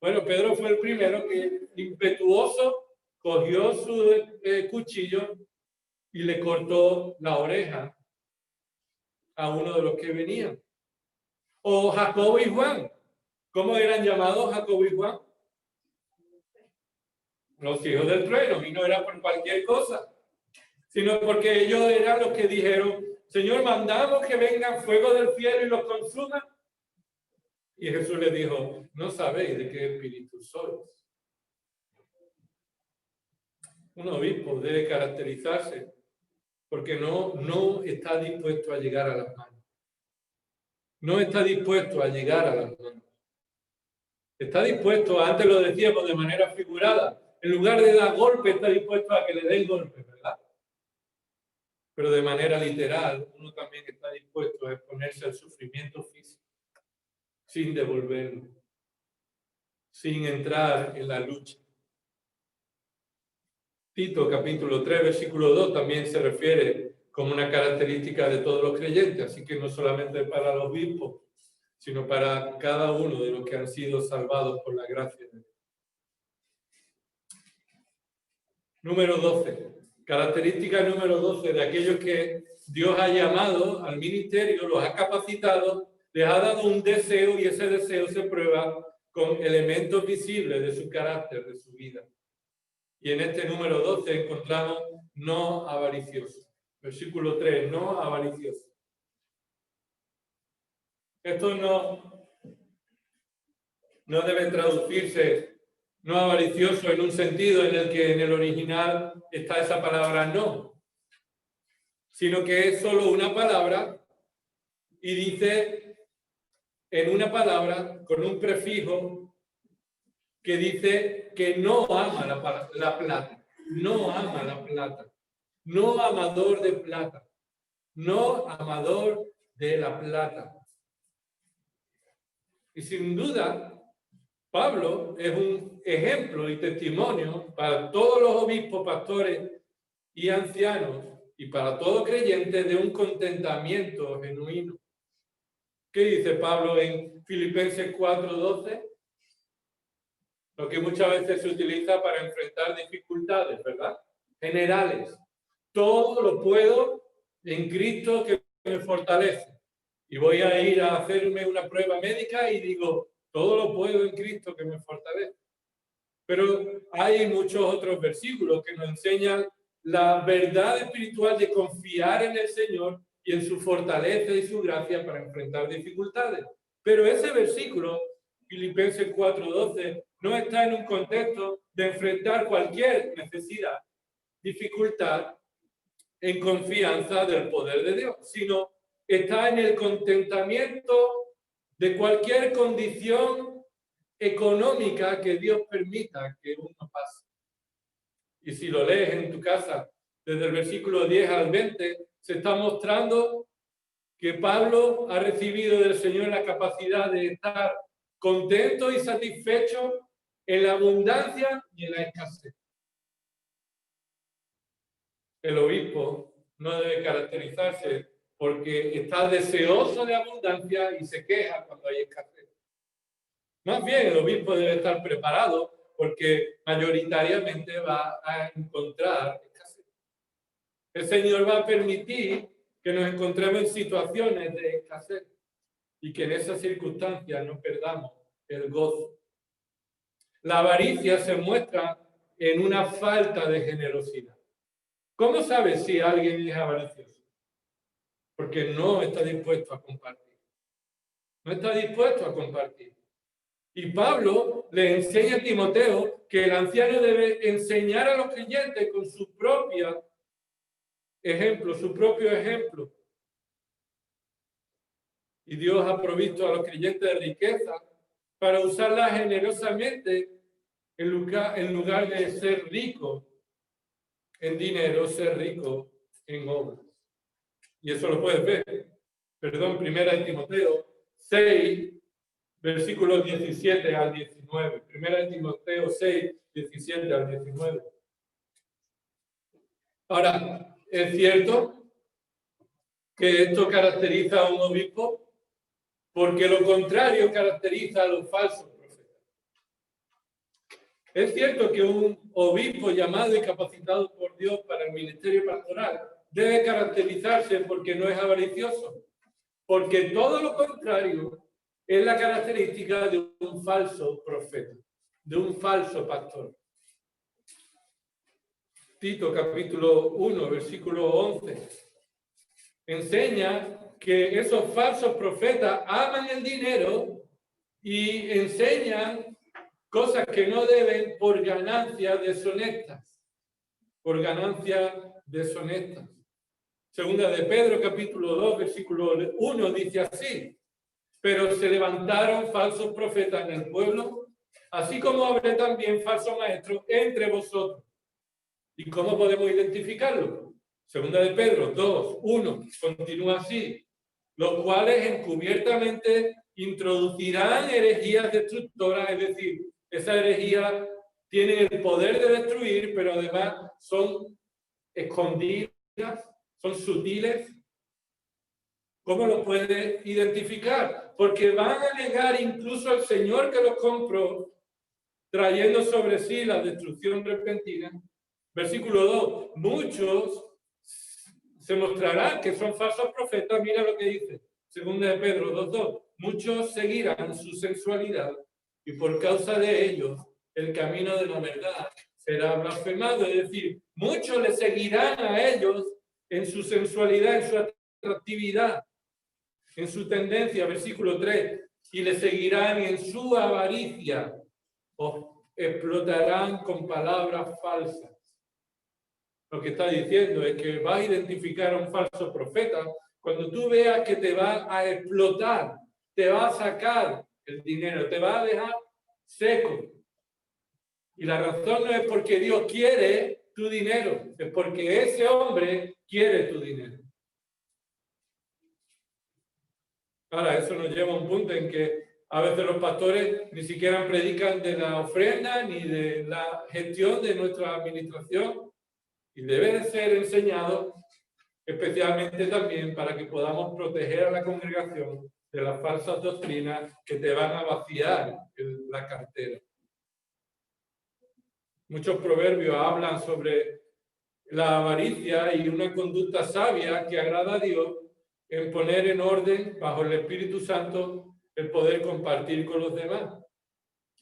Bueno, Pedro fue el primero que, impetuoso, cogió su cuchillo y le cortó la oreja a uno de los que venían. O Jacobo y Juan. ¿Cómo eran llamados Jacobo y Juan? Los hijos del trueno. Y no era por cualquier cosa, sino porque ellos eran los que dijeron: Señor, mandamos que venga fuego del cielo y los consuma. Y Jesús les dijo: no sabéis de qué espíritu sois. Un obispo debe caracterizarse porque no está dispuesto a llegar a las manos. No está dispuesto a llegar a las manos. Está dispuesto, antes lo decíamos de manera figurada, en lugar de dar golpe, está dispuesto a que le den golpe, ¿verdad? Pero de manera literal, uno también está dispuesto a exponerse al sufrimiento físico, sin devolverlo, sin entrar en la lucha. Tito, capítulo 3, versículo 2, también se refiere como una característica de todos los creyentes, así que no solamente para los obispos, sino para cada uno de los que han sido salvados por la gracia de Dios. Número 12. Característica número 12 de aquellos que Dios ha llamado al ministerio, los ha capacitado, les ha dado un deseo y ese deseo se prueba con elementos visibles de su carácter, de su vida. Y en este número 12 encontramos no avaricioso. Versículo 3, no avaricioso. Esto no debe traducirse no avaricioso en un sentido en el que en el original está esa palabra no, sino que es solo una palabra y dice en una palabra con un prefijo que dice que no ama la plata, no ama la plata, no amador de plata, no amador de la plata. Y sin duda, Pablo es un ejemplo y testimonio para todos los obispos, pastores y ancianos y para todo creyente de un contentamiento genuino. ¿Qué dice Pablo en Filipenses 4:12? Lo que muchas veces se utiliza para enfrentar dificultades, ¿verdad? Generales. Todo lo puedo en Cristo que me fortalece. Y voy a ir a hacerme una prueba médica y digo: todo lo puedo en Cristo que me fortalece. Pero hay muchos otros versículos que nos enseñan la verdad espiritual de confiar en el Señor y en su fortaleza y su gracia para enfrentar dificultades. Pero ese versículo, Filipenses 4:12, no está en un contexto de enfrentar cualquier necesidad, dificultad, en confianza del poder de Dios, sino está en el contentamiento de cualquier condición económica que Dios permita que uno pase. Y si lo lees en tu casa, desde el versículo 10 al 20, se está mostrando que Pablo ha recibido del Señor la capacidad de estar contento y satisfecho en la abundancia y en la escasez. El obispo no debe caracterizarse porque está deseoso de abundancia y se queja cuando hay escasez. Más bien, el obispo debe estar preparado porque mayoritariamente va a encontrar escasez. El Señor va a permitir que nos encontremos en situaciones de escasez y que en esas circunstancias no perdamos el gozo. La avaricia se muestra en una falta de generosidad. ¿Cómo sabes si alguien es avaricioso? Porque no está dispuesto a compartir. No está dispuesto a compartir. Y Pablo le enseña a Timoteo que el anciano debe enseñar a los creyentes con su propio ejemplo. Y Dios ha provisto a los creyentes de riqueza para usarla generosamente en lugar de ser rico en dinero, ser rico en obras. Y eso lo puedes ver. Primera de Timoteo 6, versículos 17 al 19. Primera de Timoteo 6, 17 al 19. Ahora, ¿es cierto que esto caracteriza a un obispo? Porque lo contrario caracteriza a los falsos profetas. Es cierto que un obispo llamado y capacitado por Dios para el ministerio pastoral debe caracterizarse porque no es avaricioso, porque todo lo contrario es la característica de un falso profeta, de un falso pastor. Tito capítulo 1, versículo 11, enseña que esos falsos profetas aman el dinero y enseñan cosas que no deben por ganancias deshonestas. Por ganancias deshonestas. Segunda de Pedro, capítulo 2, versículo 1, dice así: pero se levantaron falsos profetas en el pueblo, así como habrá también falsos maestros entre vosotros. ¿Y cómo podemos identificarlo? Segunda de Pedro 2, 1, continúa así: los cuales encubiertamente introducirán herejías destructoras, es decir, esa herejía tiene el poder de destruir, pero además son escondidas, son sutiles. ¿Cómo lo puede identificar? Porque van a negar incluso al Señor que los compró, trayendo sobre sí la destrucción repentina. Versículo 2, muchos se mostrarán que son falsos profetas. Mira lo que dice, segunda de Pedro 2:2. Muchos seguirán su sensualidad y por causa de ellos el camino de la verdad será blasfemado. Es decir, muchos le seguirán a ellos en su sensualidad, en su atractividad, en su tendencia. Versículo 3, y le seguirán en su avaricia, o explotarán con palabras falsas. Lo que está diciendo es que vas a identificar a un falso profeta cuando tú veas que te va a explotar, te va a sacar el dinero, te va a dejar seco. Y la razón no es porque Dios quiere tu dinero, es porque ese hombre quiere tu dinero. Ahora, eso nos lleva a un punto en que a veces los pastores ni siquiera predican de la ofrenda ni de la gestión de nuestra administración. Y debe de ser enseñado especialmente también para que podamos proteger a la congregación de las falsas doctrinas que te van a vaciar la cartera. Muchos proverbios hablan sobre la avaricia y una conducta sabia que agrada a Dios en poner en orden, bajo el Espíritu Santo, el poder compartir con los demás.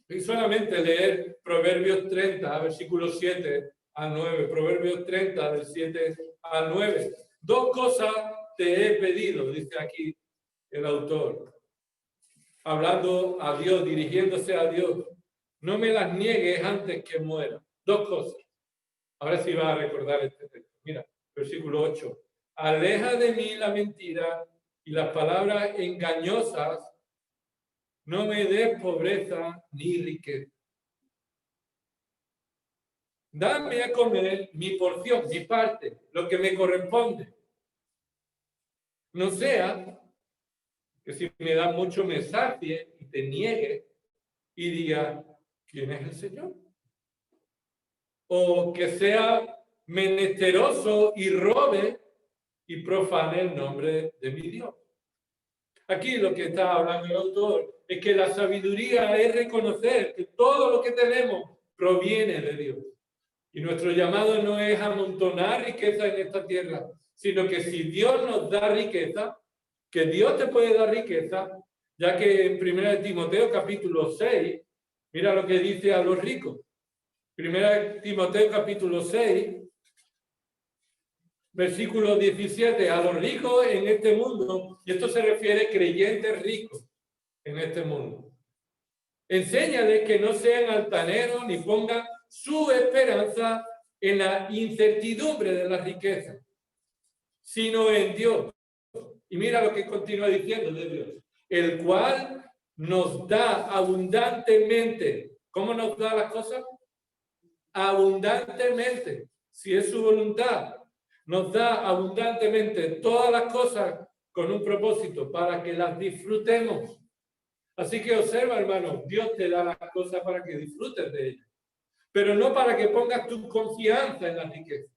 Y solamente leer Proverbios 30, versículos 7 al 9, Proverbios 30, del 7 al 9. Dos cosas te he pedido, dice aquí el autor, hablando a Dios, dirigiéndose a Dios. No me las niegues antes que muera. Dos cosas. Ahora sí va a recordar este texto. Mira, versículo 8. Aleja de mí la mentira y las palabras engañosas no me des pobreza ni riqueza. Dame a comer mi porción, mi parte, lo que me corresponde. No sea que si me da mucho me sacie y te niegue y diga, ¿quién es el Señor? O que sea menesteroso y robe y profane el nombre de mi Dios. Aquí lo que está hablando el autor es que la sabiduría es reconocer que todo lo que tenemos proviene de Dios. Y nuestro llamado no es amontonar riqueza en esta tierra, sino que si Dios nos da riqueza, que Dios te puede dar riqueza, ya que en 1 Timoteo capítulo 6, mira lo que dice a los ricos. 1 Timoteo capítulo 6, versículo 17, a los ricos en este mundo, y esto se refiere a creyentes ricos en este mundo. Enséñales que no sean altaneros ni pongan su esperanza en la incertidumbre de la riqueza, sino en Dios. Y mira lo que continúa diciendo de Dios, el cual nos da abundantemente. ¿Cómo nos da las cosas? Abundantemente, si es su voluntad. Nos da abundantemente todas las cosas con un propósito, para que las disfrutemos. Así que observa, hermano, Dios te da las cosas para que disfrutes de ellas, pero no para que pongas tu confianza en la riqueza,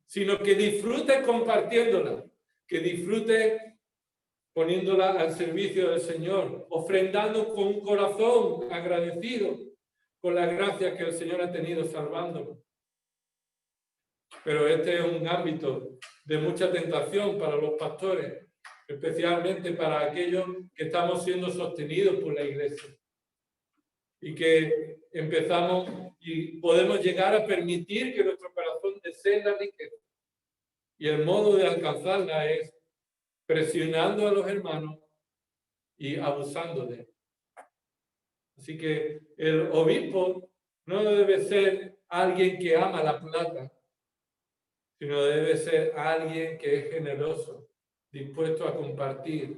sino que disfrutes compartiéndola, que disfrutes poniéndola al servicio del Señor, ofrendando con un corazón agradecido con la gracia que el Señor ha tenido salvándonos. Pero este es un ámbito de mucha tentación para los pastores, especialmente para aquellos que estamos siendo sostenidos por la iglesia y que empezamos y podemos llegar a permitir que nuestro corazón desee la riqueza. Y el modo de alcanzarla es presionando a los hermanos y abusando de ellos. Así que el obispo no debe ser alguien que ama la plata, sino debe ser alguien que es generoso, dispuesto a compartir,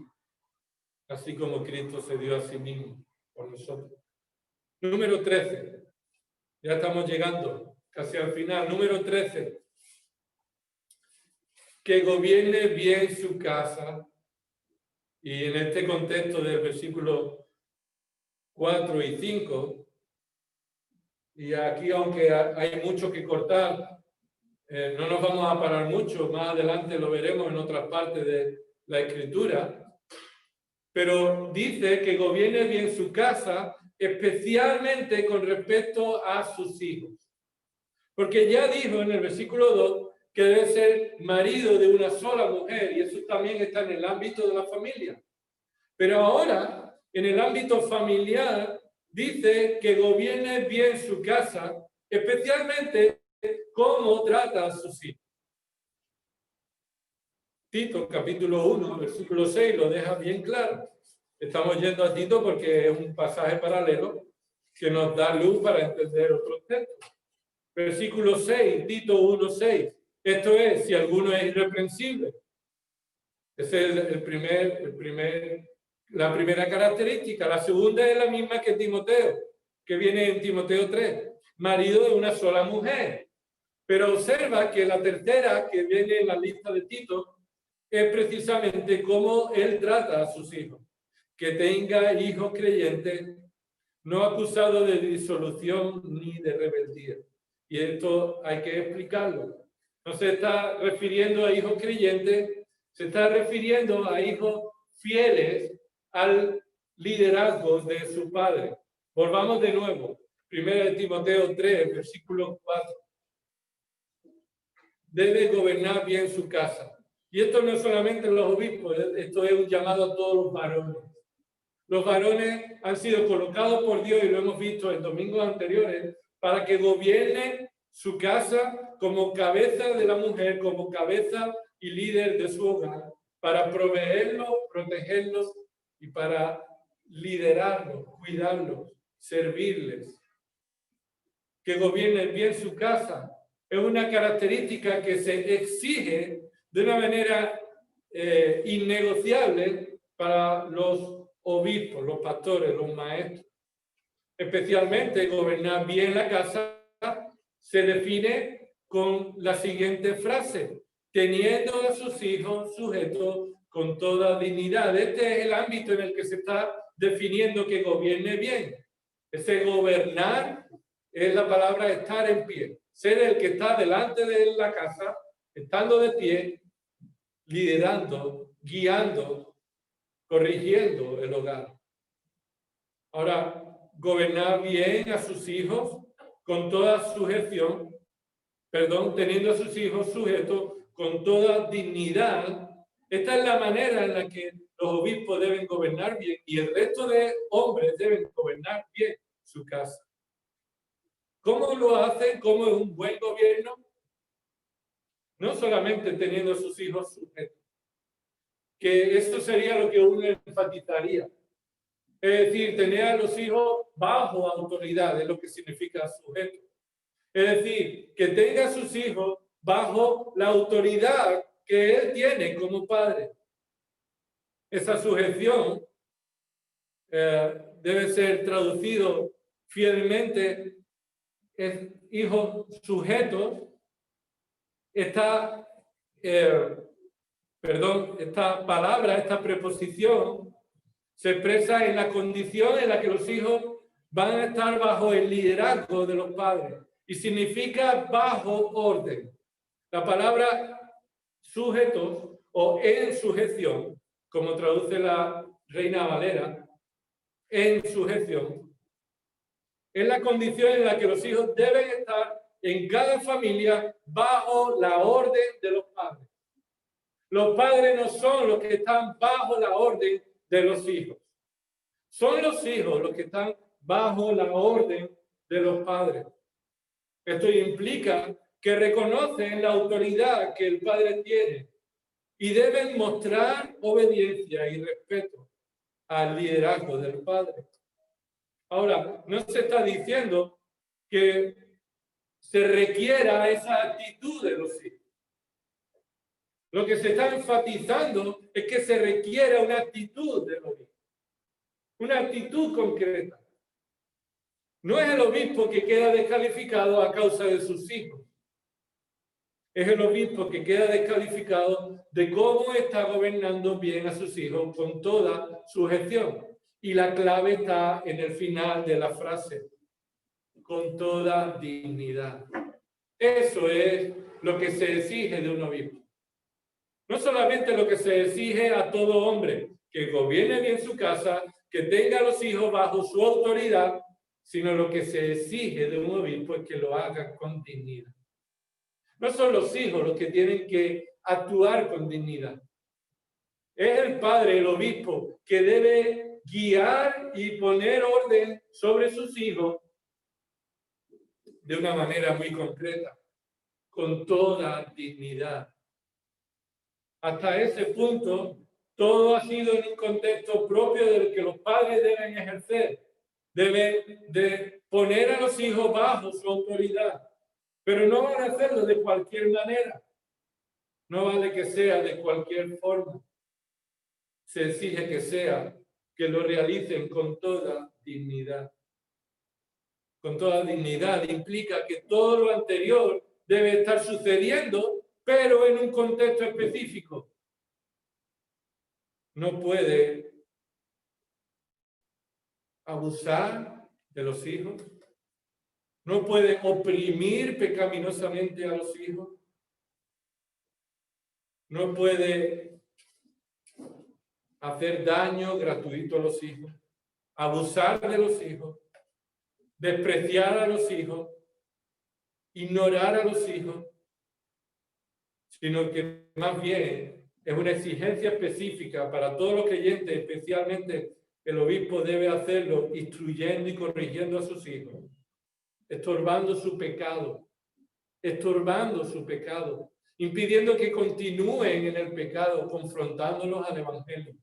así como Cristo se dio a sí mismo por nosotros. Número 13. Ya estamos llegando casi al final. Número 13. Que gobierne bien su casa. Y en este contexto del versículo 4 y 5, y aquí aunque hay mucho que cortar, no nos vamos a parar mucho, más adelante lo veremos en otras partes de la Escritura, pero dice que gobierne bien su casa, especialmente con respecto a sus hijos. Porque ya dijo en el versículo 2 que debe ser marido de una sola mujer, y eso también está en el ámbito de la familia. Pero ahora, en el ámbito familiar, dice que gobierne bien su casa, especialmente cómo trata a sus hijos. Tito, capítulo 1, versículo 6, lo deja bien claro. Estamos yendo a Tito porque es un pasaje paralelo que nos da luz para entender otros textos. Versículo 6, Tito 1, 6. Esto es, si alguno es irreprensible. Esa es la primera característica. La segunda es la misma que Timoteo, que viene en Timoteo 3. Marido de una sola mujer. Pero observa que la tercera, que viene en la lista de Tito, es precisamente cómo él trata a sus hijos. Que tenga hijos creyentes, no acusados de disolución ni de rebeldía. Y esto hay que explicarlo. No se está refiriendo a hijos creyentes, se está refiriendo a hijos fieles al liderazgo de su padre. Volvamos de nuevo. 1 Timoteo 3, versículo 4. Debe gobernar bien su casa. Y esto no es solamente los obispos, esto es un llamado a todos los varones. Los varones han sido colocados por Dios, y lo hemos visto en domingos anteriores, para que gobiernen su casa como cabeza de la mujer, como cabeza y líder de su hogar, para proveerlos, protegerlos y para liderarlos, cuidarlos, servirles. Que gobiernen bien su casa es una característica que se exige de una manera innegociable para los obispos, los pastores, los maestros. Especialmente gobernar bien la casa se define con la siguiente frase: teniendo a sus hijos sujetos con toda dignidad. Este es el ámbito en el que se está definiendo que gobierne bien. Ese gobernar es la palabra estar en pie. Ser el que está delante de la casa, estando de pie, liderando, guiando, corrigiendo el hogar. Ahora, gobernar bien a sus hijos con toda sujeción, teniendo a sus hijos sujetos con toda dignidad. Esta es la manera en la que los obispos deben gobernar bien y el resto de hombres deben gobernar bien su casa. ¿Cómo lo hacen? ¿Cómo es un buen gobierno? No solamente teniendo a sus hijos sujetos, que esto sería lo que uno enfatizaría. Es decir, tener a los hijos bajo autoridad es lo que significa sujeto. Es decir, que tenga a sus hijos bajo la autoridad que él tiene como padre. Esa sujeción debe ser traducido fielmente, es hijos sujetos. Esta palabra, esta preposición, se expresa en la condición en la que los hijos van a estar bajo el liderazgo de los padres y significa bajo orden. La palabra sujetos o en sujeción, como traduce la Reina Valera, en sujeción, es la condición en la que los hijos deben estar en cada familia bajo la orden de los padres. Los padres no son los que están bajo la orden de los hijos. Son los hijos los que están bajo la orden de los padres. Esto implica que reconocen la autoridad que el padre tiene y deben mostrar obediencia y respeto al liderazgo del padre. Ahora, no se está diciendo que se requiera esa actitud de los hijos. Lo que se está enfatizando es que se requiere una actitud de los hijos. Una actitud concreta. No es el obispo que queda descalificado a causa de sus hijos. Es el obispo que queda descalificado de cómo está gobernando bien a sus hijos con toda sujeción. Y la clave está en el final de la frase: con toda dignidad. Eso es lo que se exige de un obispo. No solamente lo que se exige a todo hombre, que gobierne bien su casa, que tenga a los hijos bajo su autoridad, sino lo que se exige de un obispo es que lo haga con dignidad. No son los hijos los que tienen que actuar con dignidad. Es el padre, el obispo, que debe guiar y poner orden sobre sus hijos de una manera muy concreta, con toda dignidad. Hasta ese punto, todo ha sido en un contexto propio del que los padres deben ejercer. Deben de poner a los hijos bajo su autoridad, pero no van a hacerlo de cualquier manera. No vale que sea de cualquier forma. Se exige que lo realicen con toda dignidad. Con toda dignidad implica que todo lo anterior debe estar sucediendo, pero en un contexto específico. No puede abusar de los hijos. No puede oprimir pecaminosamente a los hijos. No puede hacer daño gratuito a los hijos, abusar de los hijos, despreciar a los hijos, ignorar a los hijos, sino que más bien es una exigencia específica para todos los creyentes, especialmente el obispo debe hacerlo instruyendo y corrigiendo a sus hijos, estorbando su pecado, impidiendo que continúen en el pecado, confrontándolos al evangelio,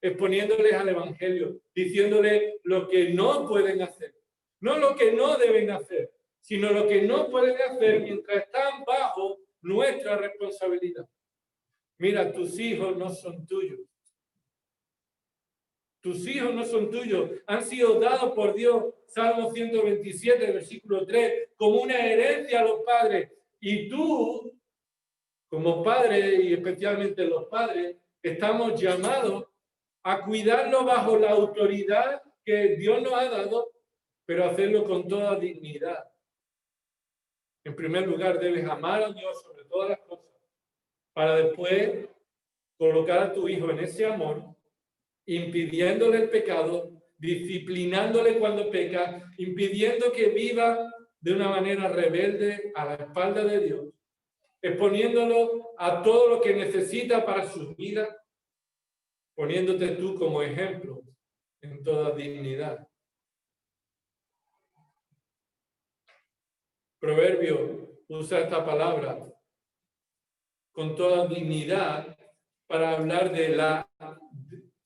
exponiéndoles al evangelio, diciéndoles lo que no pueden hacer, no lo que no deben hacer, sino lo que no pueden hacer mientras están bajo nuestra responsabilidad. Mira, tus hijos no son tuyos. Tus hijos no son tuyos, han sido dados por Dios, Salmo 127, versículo 3, como una herencia a los padres. Y tú, como padre, y especialmente los padres, estamos llamados a cuidarlo bajo la autoridad que Dios nos ha dado, pero hacerlo con toda dignidad. En primer lugar, debes amar a Dios sobre todas las cosas, para después colocar a tu hijo en ese amor, impidiéndole el pecado, disciplinándole cuando peca, impidiendo que viva de una manera rebelde a la espalda de Dios, exponiéndolo a todo lo que necesita para su vida, poniéndote tú como ejemplo en toda dignidad. Proverbio usa esta palabra con toda dignidad para hablar de la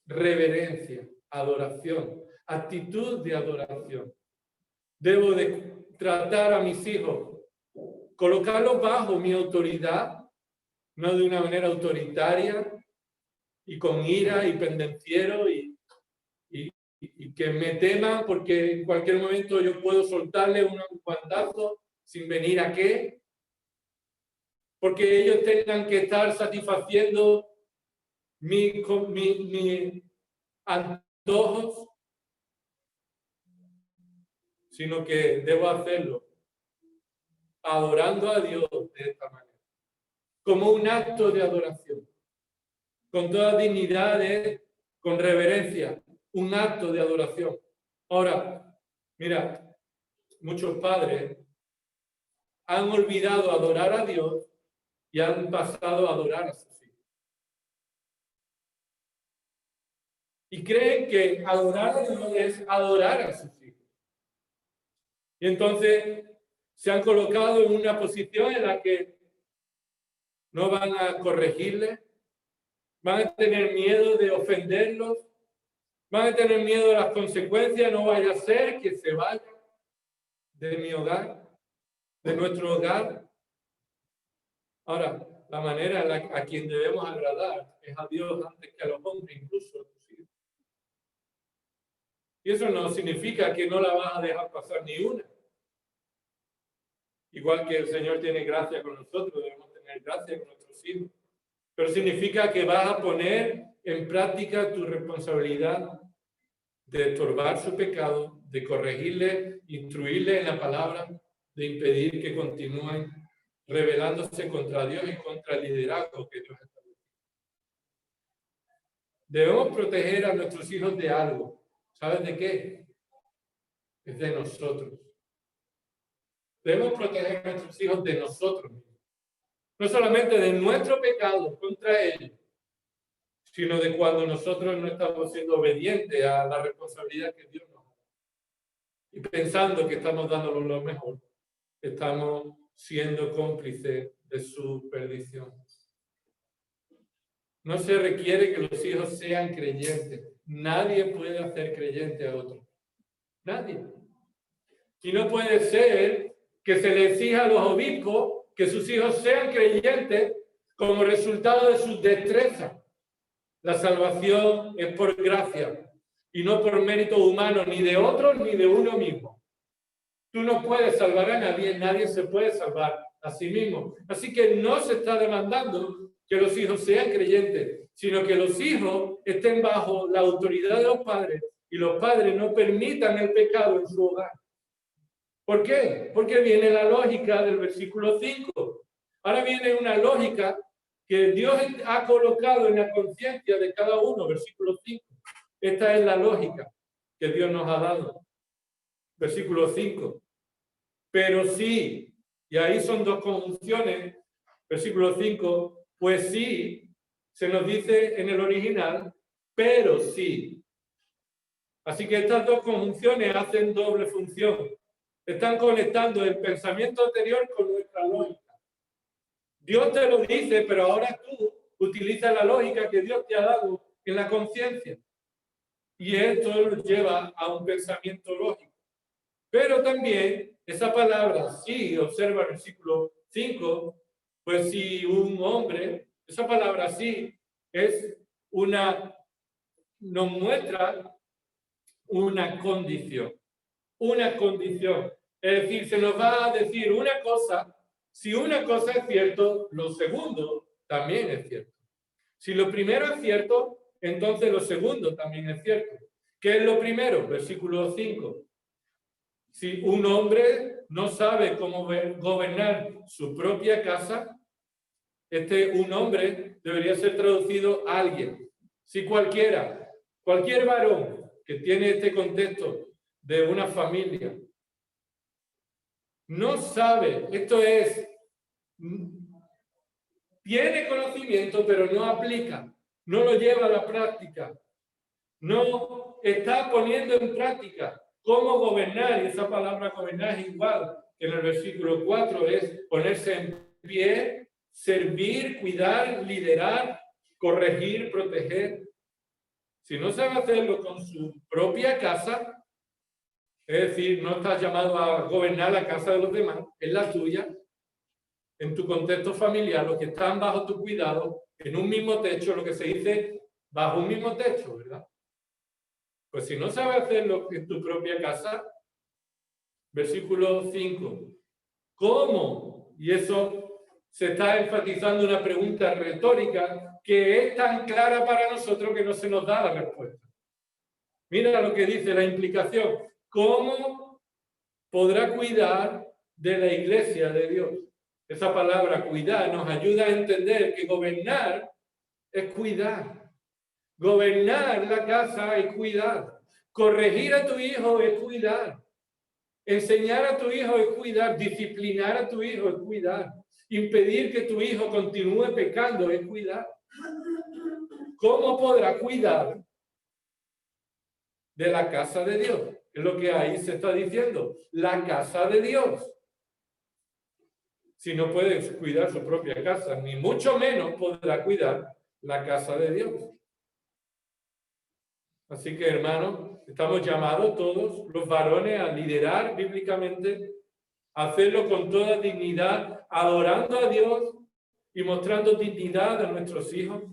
reverencia, adoración, actitud de adoración. Debo de tratar a mis hijos, colocarlos bajo mi autoridad, no de una manera autoritaria y con ira y pendenciero y que me teman porque en cualquier momento yo puedo soltarle un guantazo sin venir a qué, porque ellos tengan que estar satisfaciendo mis antojos, sino que debo hacerlo adorando a Dios de esta manera, como un acto de adoración, con toda dignidad, con reverencia, un acto de adoración. Ahora, mira, muchos padres han olvidado adorar a Dios y han pasado a adorar a sus hijos. Y creen que adorar a Dios es adorar a sus hijos. Y entonces se han colocado en una posición en la que no van a corregirle, van a tener miedo de ofenderlos, van a tener miedo de las consecuencias, no vaya a ser que se vaya de mi hogar, de nuestro hogar. Ahora, la manera a quien debemos agradar es a Dios antes que a los hombres, incluso a tus hijos. Y eso no significa que no la vas a dejar pasar ni una. Igual que el Señor tiene gracia con nosotros, debemos tener gracia con nuestros hijos. Pero significa que vas a poner en práctica tu responsabilidad de estorbar su pecado, de corregirle, instruirle en la palabra, de impedir que continúen rebelándose contra Dios y contra el liderazgo que Dios establece. Debemos proteger a nuestros hijos de algo. ¿Sabes de qué? Es de nosotros. Debemos proteger a nuestros hijos de nosotros mismos. No solamente de nuestro pecado contra ellos, sino de cuando nosotros no estamos siendo obedientes a la responsabilidad que Dios nos da. Y pensando que estamos dándoles lo mejor, estamos siendo cómplices de su perdición. No se requiere que los hijos sean creyentes. Nadie puede hacer creyente a otro. Nadie. Y no puede ser que se le exija a los obispos que sus hijos sean creyentes como resultado de sus destrezas. La salvación es por gracia y no por mérito humano, ni de otros ni de uno mismo. Tú no puedes salvar a nadie, nadie se puede salvar a sí mismo. Así que no se está demandando que los hijos sean creyentes, sino que los hijos estén bajo la autoridad de los padres y los padres no permitan el pecado en su hogar. ¿Por qué? Porque viene la lógica del versículo 5. Ahora viene una lógica que Dios ha colocado en la conciencia de cada uno, versículo 5. Esta es la lógica que Dios nos ha dado. Versículo 5. Pero sí, y ahí son dos conjunciones, versículo 5, pues sí, se nos dice en el original, pero sí. Así que estas dos conjunciones hacen doble función. Están conectando el pensamiento anterior con nuestra lógica. Dios te lo dice, pero ahora tú utilizas la lógica que Dios te ha dado en la conciencia. Y esto nos lleva a un pensamiento lógico. Pero también esa palabra, sí, observa el versículo 5, pues si un hombre, esa palabra sí es una nos muestra una condición. Una condición. Es decir, se nos va a decir una cosa. Si una cosa es cierto, lo segundo también es cierto. Si lo primero es cierto, entonces lo segundo también es cierto. ¿Qué es lo primero? Versículo 5. Si un hombre no sabe cómo gobernar su propia casa, un hombre debería ser traducido a alguien. Si cualquier varón que tiene este contexto de una familia, no sabe, esto es, tiene conocimiento pero no aplica, no lo lleva a la práctica, no está poniendo en práctica cómo gobernar, y esa palabra gobernar es igual que en el versículo 4, es ponerse en pie, servir, cuidar, liderar, corregir, proteger. Si no sabe hacerlo con su propia casa, es decir, no estás llamado a gobernar la casa de los demás, es la tuya, en tu contexto familiar, los que están bajo tu cuidado, en un mismo techo, lo que se dice bajo un mismo techo, ¿verdad? Pues si no sabes hacerlo en tu propia casa, versículo 5, ¿cómo? Y eso se está enfatizando una pregunta retórica que es tan clara para nosotros que no se nos da la respuesta. Mira lo que dice la implicación. ¿Cómo podrá cuidar de la iglesia de Dios? Esa palabra cuidar nos ayuda a entender que gobernar es cuidar. Gobernar la casa es cuidar. Corregir a tu hijo es cuidar. Enseñar a tu hijo es cuidar. Disciplinar a tu hijo es cuidar. Impedir que tu hijo continúe pecando es cuidar. ¿Cómo podrá cuidar de la casa de Dios? Es lo que ahí se está diciendo. La casa de Dios. Si no puede cuidar su propia casa, ni mucho menos podrá cuidar la casa de Dios. Así que, hermanos, estamos llamados todos los varones a liderar bíblicamente, a hacerlo con toda dignidad, adorando a Dios y mostrando dignidad a nuestros hijos.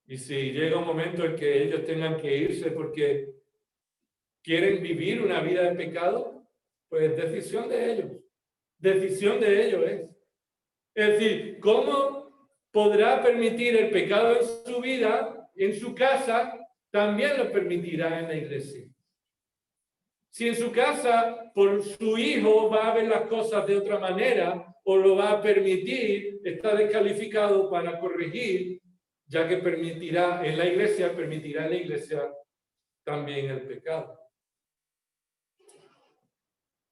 Y si llega un momento en que ellos tengan que irse porque quieren vivir una vida de pecado, pues decisión de ellos. Decisión de ellos es. Es decir, ¿cómo podrá permitir el pecado en su vida, en su casa? También lo permitirá en la iglesia. Si en su casa, por su hijo, va a ver las cosas de otra manera o lo va a permitir, está descalificado para corregir, ya que permitirá en la iglesia también el pecado.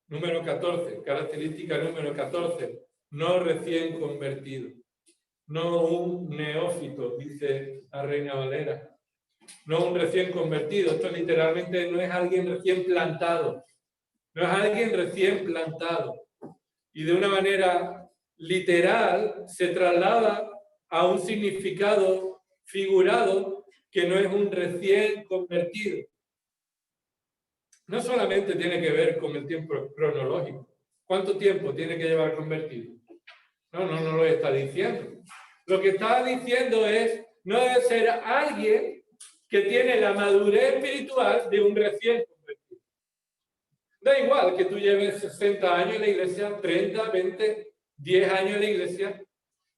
Número 14, característica número 14, no recién convertido, no un neófito, dice la Reina Valera, no un recién convertido, esto literalmente no es alguien recién plantado, no es alguien recién plantado, y de una manera literal se traslada a un significado figurado que no es un recién convertido. No solamente tiene que ver con el tiempo cronológico. ¿Cuánto tiempo tiene que llevar convertido? No lo está diciendo. Lo que está diciendo es, no debe ser alguien que tiene la madurez espiritual de un recién convertido. Da igual que tú lleves 60 años en la iglesia, 30, 20, 10 años en la iglesia.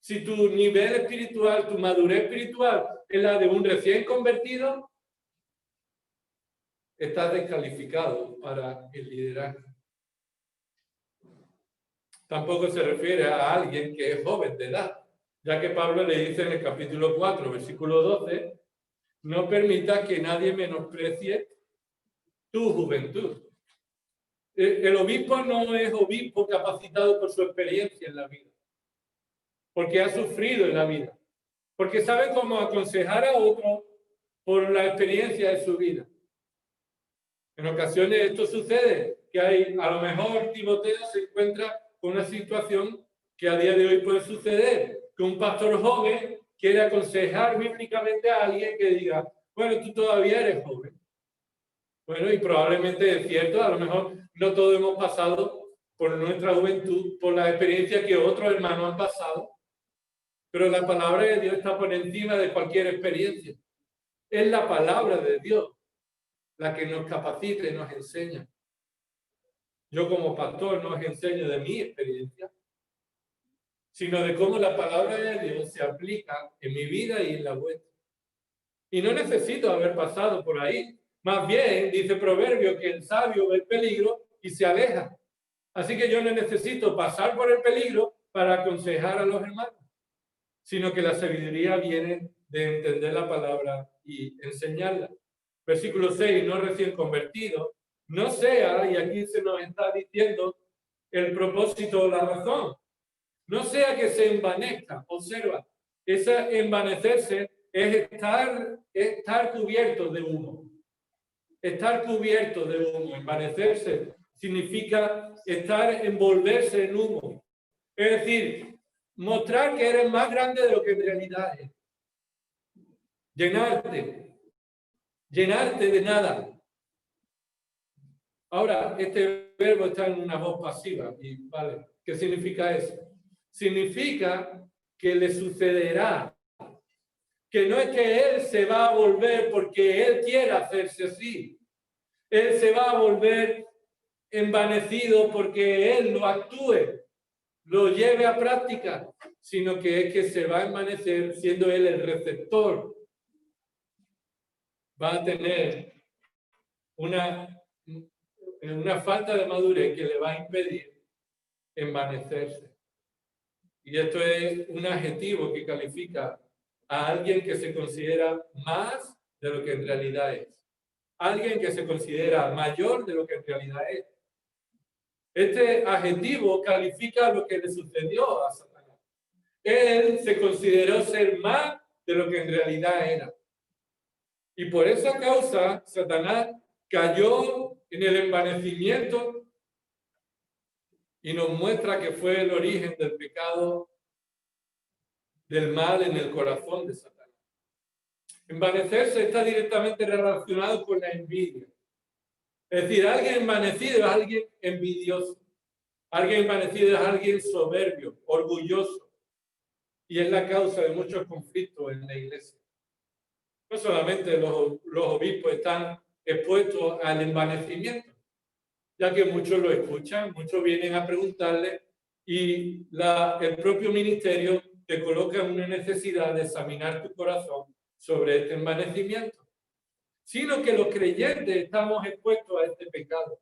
Si tu nivel espiritual, tu madurez espiritual es la de un recién convertido, estás descalificado para el liderazgo. Tampoco se refiere a alguien que es joven de edad, ya que Pablo le dice en el capítulo 4, versículo 12, no permita que nadie menosprecie tu juventud. El obispo no es obispo capacitado por su experiencia en la vida, porque ha sufrido en la vida, porque sabe cómo aconsejar a otro por la experiencia de su vida. En ocasiones esto sucede, que a lo mejor Timoteo se encuentra con una situación que a día de hoy puede suceder, que un pastor joven quiere aconsejar bíblicamente a alguien que diga, bueno, tú todavía eres joven. Bueno, y probablemente es cierto, a lo mejor no todos hemos pasado por nuestra juventud, por la experiencia que otros hermanos han pasado, pero la palabra de Dios está por encima de cualquier experiencia. Es la palabra de Dios la que nos capacita y nos enseña. Yo como pastor no os enseño de mi experiencia, sino de cómo la palabra de Dios se aplica en mi vida y en la vuestra. Y no necesito haber pasado por ahí. Más bien, dice Proverbio, que el sabio ve el peligro y se aleja. Así que yo no necesito pasar por el peligro para aconsejar a los hermanos, sino que la sabiduría viene de entender la palabra y enseñarla. Versículo 6, no recién convertido, no sea, y aquí se nos está diciendo el propósito o la razón, no sea que se envanezca. Observa, ese envanecerse es estar cubierto de humo. Estar cubierto de humo, envanecerse, significa envolverse en humo. Es decir, mostrar que eres más grande de lo que en realidad es. Llenarte de nada. Ahora, este verbo está en una voz pasiva. Y vale, ¿qué significa eso? Significa que le sucederá. Que no es que él se va a volver porque él quiera hacerse así. Él se va a volver envanecido porque él lo actúe, lo lleve a práctica, sino que es que se va a envanecer siendo él el receptor. Va a tener una falta de madurez que le va a impedir envanecerse. Y esto es un adjetivo que califica a alguien que se considera más de lo que en realidad es. Alguien que se considera mayor de lo que en realidad es. Este adjetivo califica lo que le sucedió a Satanás. Él se consideró ser más de lo que en realidad era. Y por esa causa, Satanás cayó en el envanecimiento y nos muestra que fue el origen del pecado, del mal en el corazón de Satanás. Envanecerse está directamente relacionado con la envidia. Es decir, alguien envanecido es alguien envidioso. Alguien envanecido es alguien soberbio, orgulloso. Y es la causa de muchos conflictos en la iglesia. No solamente los obispos están expuestos al envanecimiento, ya que muchos lo escuchan, muchos vienen a preguntarle y el propio ministerio te coloca en una necesidad de examinar tu corazón sobre este envanecimiento. Sino que los creyentes estamos expuestos a este pecado.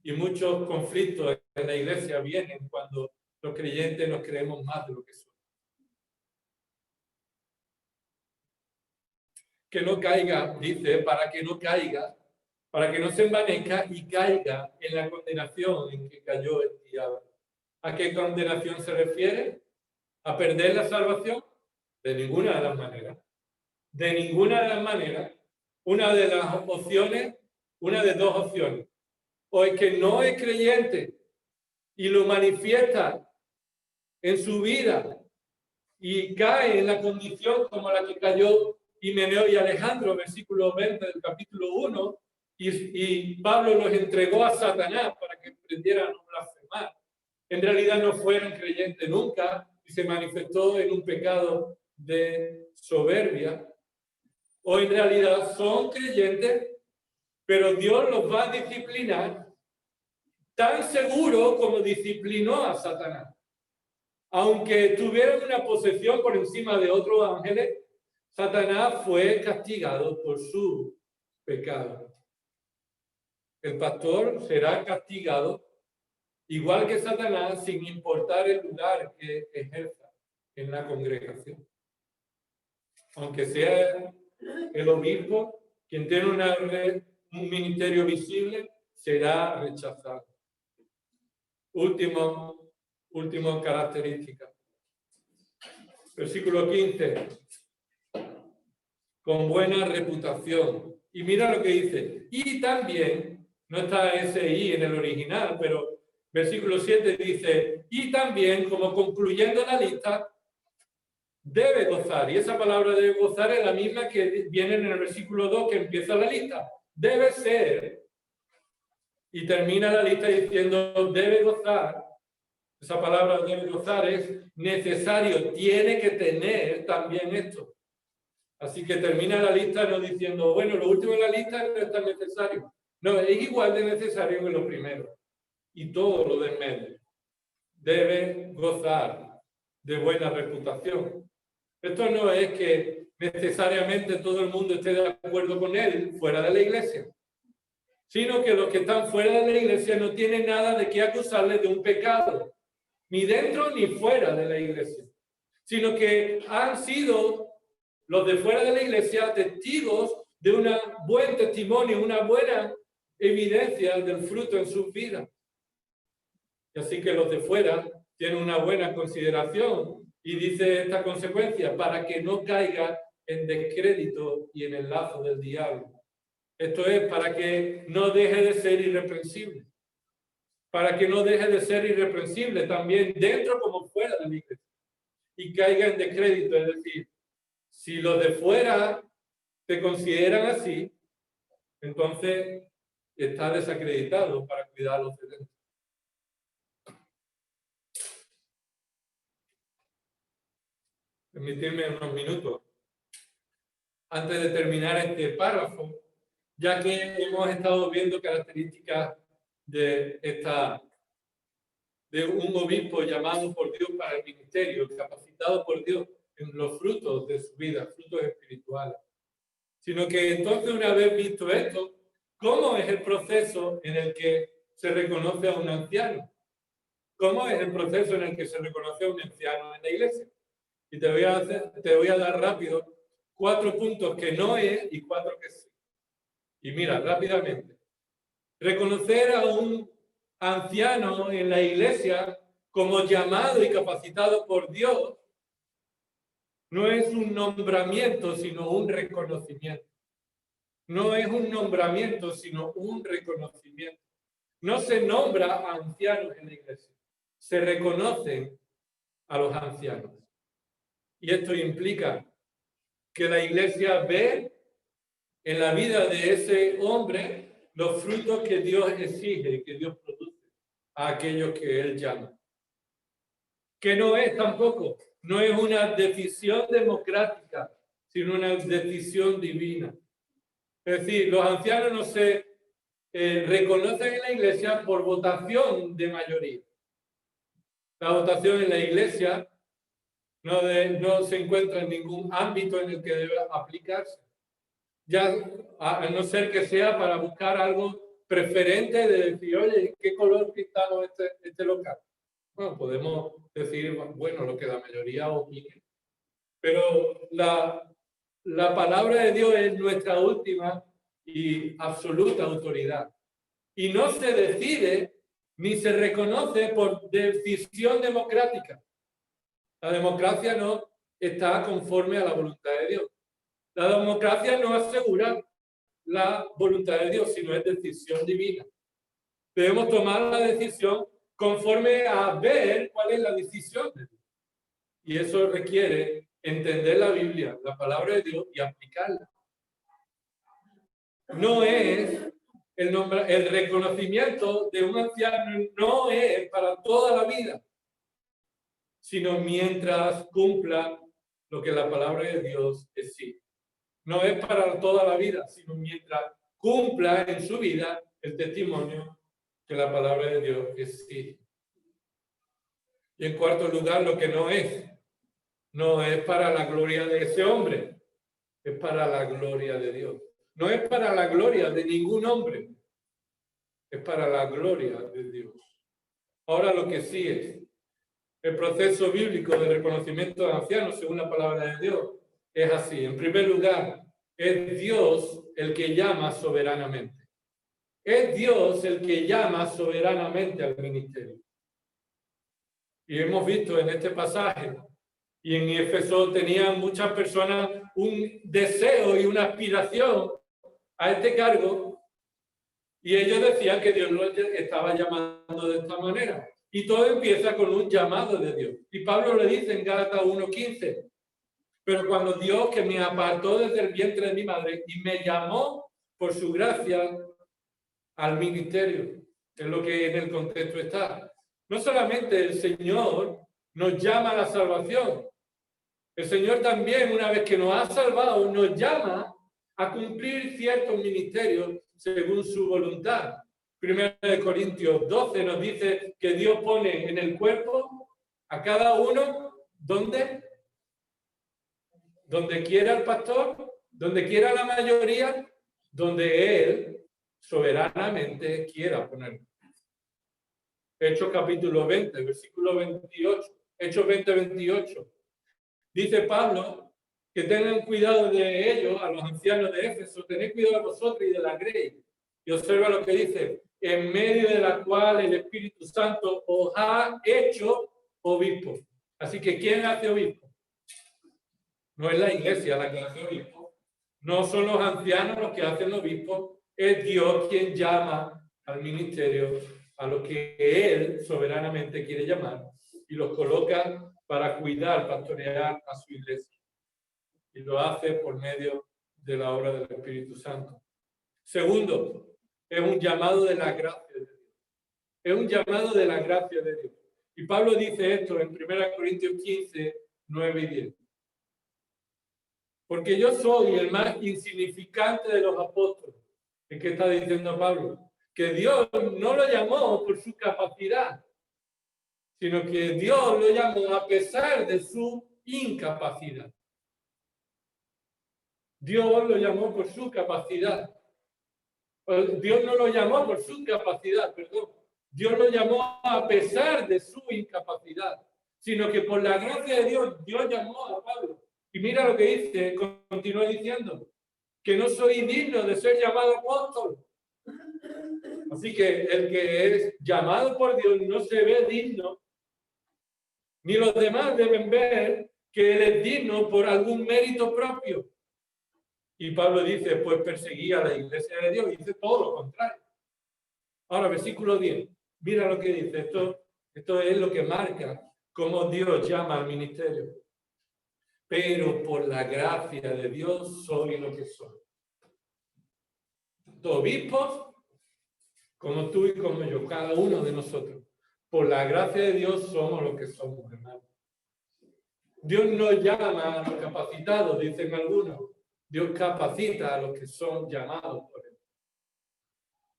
Y muchos conflictos en la iglesia vienen cuando los creyentes nos creemos más de lo que somos. Que no caiga, dice, para que no se envanezca y caiga en la condenación en que cayó el diablo. ¿A qué condenación se refiere? ¿A perder la salvación? De ninguna de las maneras. De ninguna de las maneras. Una de dos opciones. O es que no es creyente y lo manifiesta en su vida y cae en la condición como la que cayó Himeneo y Alejandro, versículo 20 del capítulo 1, y Pablo los entregó a Satanás para que aprendieran a no blasfemar. En realidad no fueron creyentes nunca y se manifestó en un pecado de soberbia. O en realidad son creyentes, pero Dios los va a disciplinar tan seguro como disciplinó a Satanás. Aunque tuvieron una posesión por encima de otros ángeles, Satanás fue castigado por su pecado. El pastor será castigado igual que Satanás, sin importar el lugar que ejerza en la congregación. Aunque sea el obispo quien tiene un ministerio visible, será rechazado. Última característica. Versículo 15. Con buena reputación. Y mira lo que dice. Y también, no está ese "y" en el original, pero versículo 7 dice, y también, como concluyendo la lista, debe gozar. Y esa palabra debe gozar es la misma que viene en el versículo 2 que empieza la lista. Debe ser. Y termina la lista diciendo, debe gozar. Esa palabra debe gozar es necesario, tiene que tener también esto. Así que termina la lista no diciendo, bueno, lo último en la lista no es tan necesario. No, es igual de necesario que lo primero. Y todo lo de en medio debe gozar de buena reputación. Esto no es que necesariamente todo el mundo esté de acuerdo con él fuera de la iglesia, sino que los que están fuera de la iglesia no tienen nada de qué acusarle de un pecado, ni dentro ni fuera de la iglesia, sino que han sido los de fuera de la iglesia testigos de un buen testimonio, una buena evidencia del fruto en sus vidas. Y así que los de fuera tienen una buena consideración y dice esta consecuencia, para que no caiga en descrédito y en el lazo del diablo. Esto es para que no deje de ser irreprensible. Para que no deje de ser irreprensible también dentro como fuera de la iglesia. Y caiga en descrédito, es decir, si los de fuera te consideran así, entonces está desacreditado para cuidar a los de dentro. Permitirme unos minutos antes de terminar este párrafo, ya que hemos estado viendo características de un obispo llamado por Dios para el ministerio, capacitado por Dios en los frutos de su vida, frutos espirituales. Sino que entonces, una vez visto esto, ¿cómo es el proceso en el que se reconoce a un anciano? ¿Cómo es el proceso en el que se reconoce a un anciano en la iglesia? Y te voy a dar rápido 4 puntos que no es y 4 que sí. Y mira, rápidamente. Reconocer a un anciano en la iglesia como llamado y capacitado por Dios no es un nombramiento, sino un reconocimiento. No es un nombramiento, sino un reconocimiento. No se nombra a ancianos en la iglesia, se reconocen a los ancianos. Y esto implica que la iglesia ve en la vida de ese hombre los frutos que Dios exige, que Dios produce a aquellos que Él llama. Que no es tampoco, no es una decisión democrática, sino una decisión divina. Es decir, los ancianos no se reconocen en la iglesia por votación de mayoría. La votación en la iglesia no se encuentra en ningún ámbito en el que debe aplicarse. Ya a no ser que sea para buscar algo preferente de decir, oye, ¿qué color pintamos este local? Bueno, podemos decir, bueno, lo que la mayoría opine. Pero la palabra de Dios es nuestra última y absoluta autoridad. Y no se decide ni se reconoce por decisión democrática. La democracia no está conforme a la voluntad de Dios. La democracia no asegura la voluntad de Dios, sino es decisión divina. Debemos tomar la decisión conforme a ver cuál es la decisión de Dios. Y eso requiere entender la Biblia, la palabra de Dios y aplicarla. No es el reconocimiento de un anciano, no es para toda la vida, sino mientras cumpla lo que la palabra de Dios exige. No es para toda la vida, sino mientras cumpla en su vida el testimonio que la palabra de Dios exige. Y en cuarto lugar, lo que no es para la gloria de ese hombre, es para la gloria de Dios. No es para la gloria de ningún hombre, es para la gloria de Dios. Ahora lo que sí es, el proceso bíblico de reconocimiento de ancianos, según la palabra de Dios, es así. En primer lugar, es Dios el que llama soberanamente. Es Dios el que llama soberanamente al ministerio. Y hemos visto en este pasaje, y en Éfeso tenían muchas personas un deseo y una aspiración a este cargo, y ellos decían que Dios los estaba llamando de esta manera. Y todo empieza con un llamado de Dios. Y Pablo le dice en Gálatas 1:15, pero cuando Dios, que me apartó desde el vientre de mi madre y me llamó por su gracia al ministerio, es lo que en el contexto está. No solamente el Señor nos llama a la salvación, El Señor también, una vez que nos ha salvado, nos llama a cumplir ciertos ministerios según su voluntad. 1 Corintios 12 nos dice que Dios pone en el cuerpo a cada uno, ¿dónde? Donde quiera el pastor, donde quiera la mayoría, donde Él soberanamente quiera ponerlo. Hechos capítulo 20, versículo 28. Hechos 20, 28. Dice Pablo que tengan cuidado de ellos, a los ancianos de Éfeso, tened cuidado de vosotros y de la grey. Y observa lo que dice, en medio de la cual el Espíritu Santo os ha hecho obispos. Así que, ¿quién hace obispo? No es la iglesia la que hace obispo. No son los ancianos los que hacen obispo. Es Dios quien llama al ministerio a los que Él soberanamente quiere llamar y los coloca para cuidar, pastorear a su iglesia. Y lo hace por medio de la obra del Espíritu Santo. Segundo, es un llamado de la gracia de Dios. Es un llamado de la gracia de Dios. Y Pablo dice esto en 1 Corintios 15, 9 y 10. Porque yo soy el más insignificante de los apóstoles. ¿Qué está diciendo Pablo? Que Dios no lo llamó por su capacidad, sino que Dios lo llamó a pesar de su incapacidad. Dios lo llamó por su capacidad. Dios no lo llamó por su capacidad, perdón. Dios lo llamó a pesar de su incapacidad, sino que por la gracia de Dios, Dios llamó a Pablo. Y mira lo que dice, continúa diciendo, que no soy digno de ser llamado apóstol. Así que el que es llamado por Dios no se ve digno, ni los demás deben ver que él es digno por algún mérito propio. Y Pablo dice, pues perseguía a la iglesia de Dios y dice todo lo contrario. Ahora, versículo 10, mira lo que dice, esto es lo que marca cómo Dios llama al ministerio. Pero por la gracia de Dios soy lo que soy. Obispos, como tú y como yo, cada uno de nosotros. Por la gracia de Dios somos lo que somos, hermanos. Dios no llama a los capacitados, dicen algunos. Dios capacita a los que son llamados por Él.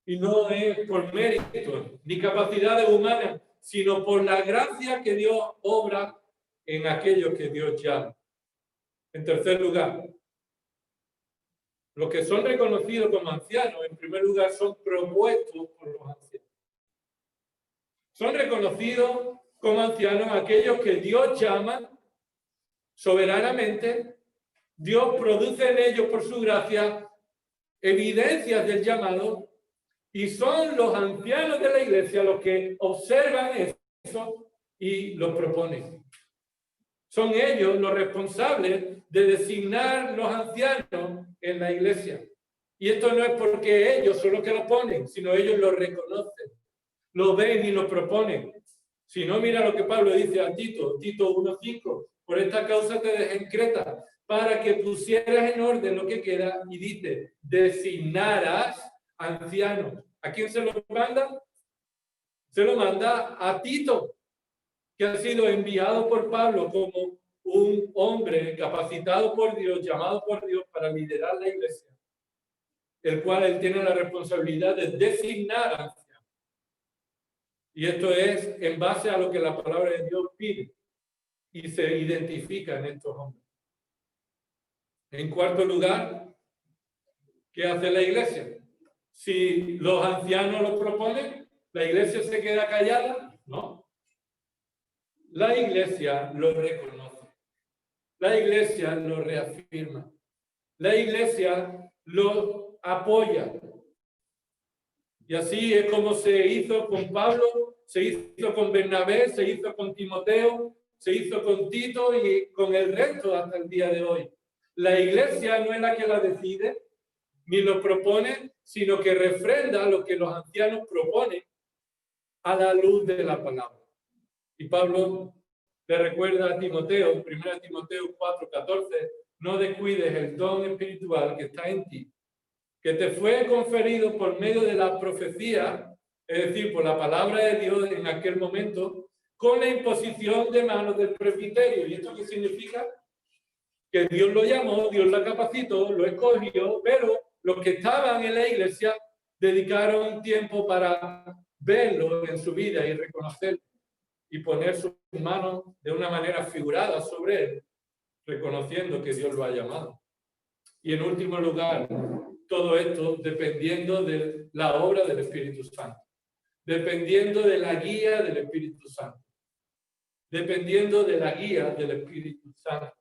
Y no es por mérito ni capacidades humanas, sino por la gracia que Dios obra en aquellos que Dios llama. En tercer lugar, los que son reconocidos como ancianos, en primer lugar, son propuestos por los ancianos. Son reconocidos como ancianos aquellos que Dios llama soberanamente. Dios produce en ellos por su gracia evidencias del llamado y son los ancianos de la iglesia los que observan eso y lo proponen. Son ellos los responsables de designar los ancianos en la iglesia. Y esto no es porque ellos son los que lo ponen, sino ellos lo reconocen, lo ven y lo proponen. Si no, mira lo que Pablo dice a Tito, Tito 1:5. Por esta causa te dejé en Creta, para que pusieras en orden lo que queda, y dice, designarás ancianos. ¿A quién se lo manda? Se lo manda a Tito, que ha sido enviado por Pablo como un hombre capacitado por Dios, llamado por Dios para liderar la iglesia, el cual él tiene la responsabilidad de designar ancianos. Y esto es en base a lo que la palabra de Dios pide y se identifica en estos hombres. En cuarto lugar, ¿qué hace la iglesia? Si los ancianos lo proponen, ¿la iglesia se queda callada? No. La iglesia lo reconoce. La iglesia lo reafirma. La iglesia lo apoya. Y así es como se hizo con Pablo, se hizo con Bernabé, se hizo con Timoteo, se hizo con Tito y con el resto hasta el día de hoy. La iglesia no es la que la decide, ni lo propone, sino que refrenda lo que los ancianos proponen a la luz de la palabra. Y Pablo le recuerda a Timoteo, 1 Timoteo 4:14, no descuides el don espiritual que está en ti, que te fue conferido por medio de la profecía, es decir, por la palabra de Dios en aquel momento, con la imposición de manos del presbiterio. ¿Y esto qué significa? que Dios lo llamó, Dios la capacitó, lo escogió, pero los que estaban en la iglesia dedicaron tiempo para verlo en su vida y reconocerlo y poner sus manos de una manera figurada sobre él, reconociendo que Dios lo ha llamado. Y en último lugar, todo esto dependiendo de la obra del Espíritu Santo, dependiendo de la guía del Espíritu Santo, dependiendo de la guía del Espíritu Santo.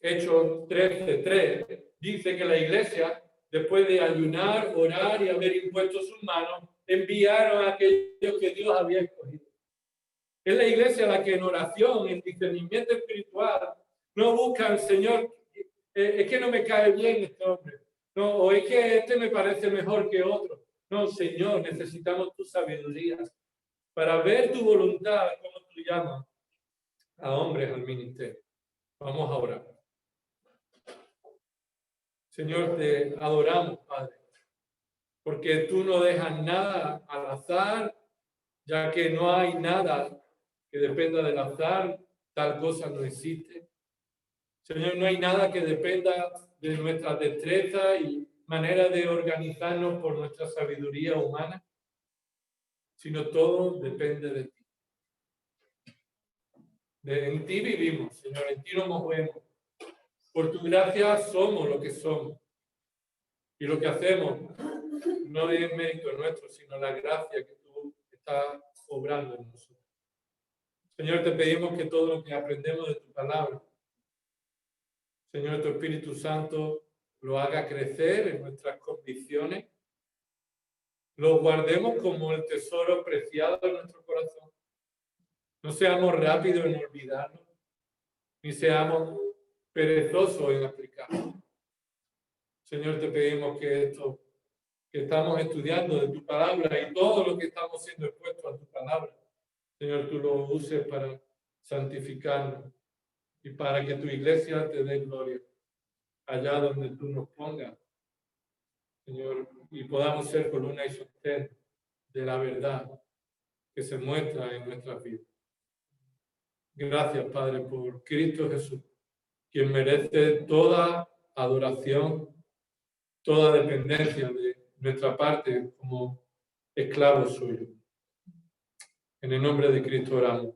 Hechos 13:3 dice que la iglesia, después de ayunar, orar y haber impuesto sus manos, enviaron a aquellos que Dios había escogido. Es la iglesia la que en oración, en discernimiento espiritual, no buscan, Señor, es que no me cae bien este hombre, no, o es que este me parece mejor que otro. No, Señor, necesitamos tu sabiduría para ver tu voluntad, como tú llamas a hombres al ministerio. Vamos a orar. Señor, te adoramos, Padre, porque tú no dejas nada al azar, ya que no hay nada que dependa del azar, tal cosa no existe. Señor, no hay nada que dependa de nuestra destreza y manera de organizarnos por nuestra sabiduría humana, sino todo depende de ti. En ti vivimos, Señor, en ti nos movemos. Por tu gracia somos lo que somos. Y lo que hacemos no es mérito nuestro, sino la gracia que tú estás obrando en nosotros. Señor, te pedimos que todo lo que aprendemos de tu palabra, Señor, tu Espíritu Santo lo haga crecer en nuestras convicciones, lo guardemos como el tesoro preciado en nuestro corazón. No seamos rápidos en olvidarlo, ni seamos perezosos en aplicarlo. Señor, te pedimos que esto que estamos estudiando de tu palabra y todo lo que estamos siendo expuestos a tu palabra, Señor, tú lo uses para santificarnos y para que tu iglesia te dé gloria allá donde tú nos pongas, Señor, y podamos ser columna y sostén de la verdad que se muestra en nuestras vidas. Gracias, Padre, por Cristo Jesús, quien merece toda adoración, toda dependencia de nuestra parte como esclavos suyos. En el nombre de Cristo oramos.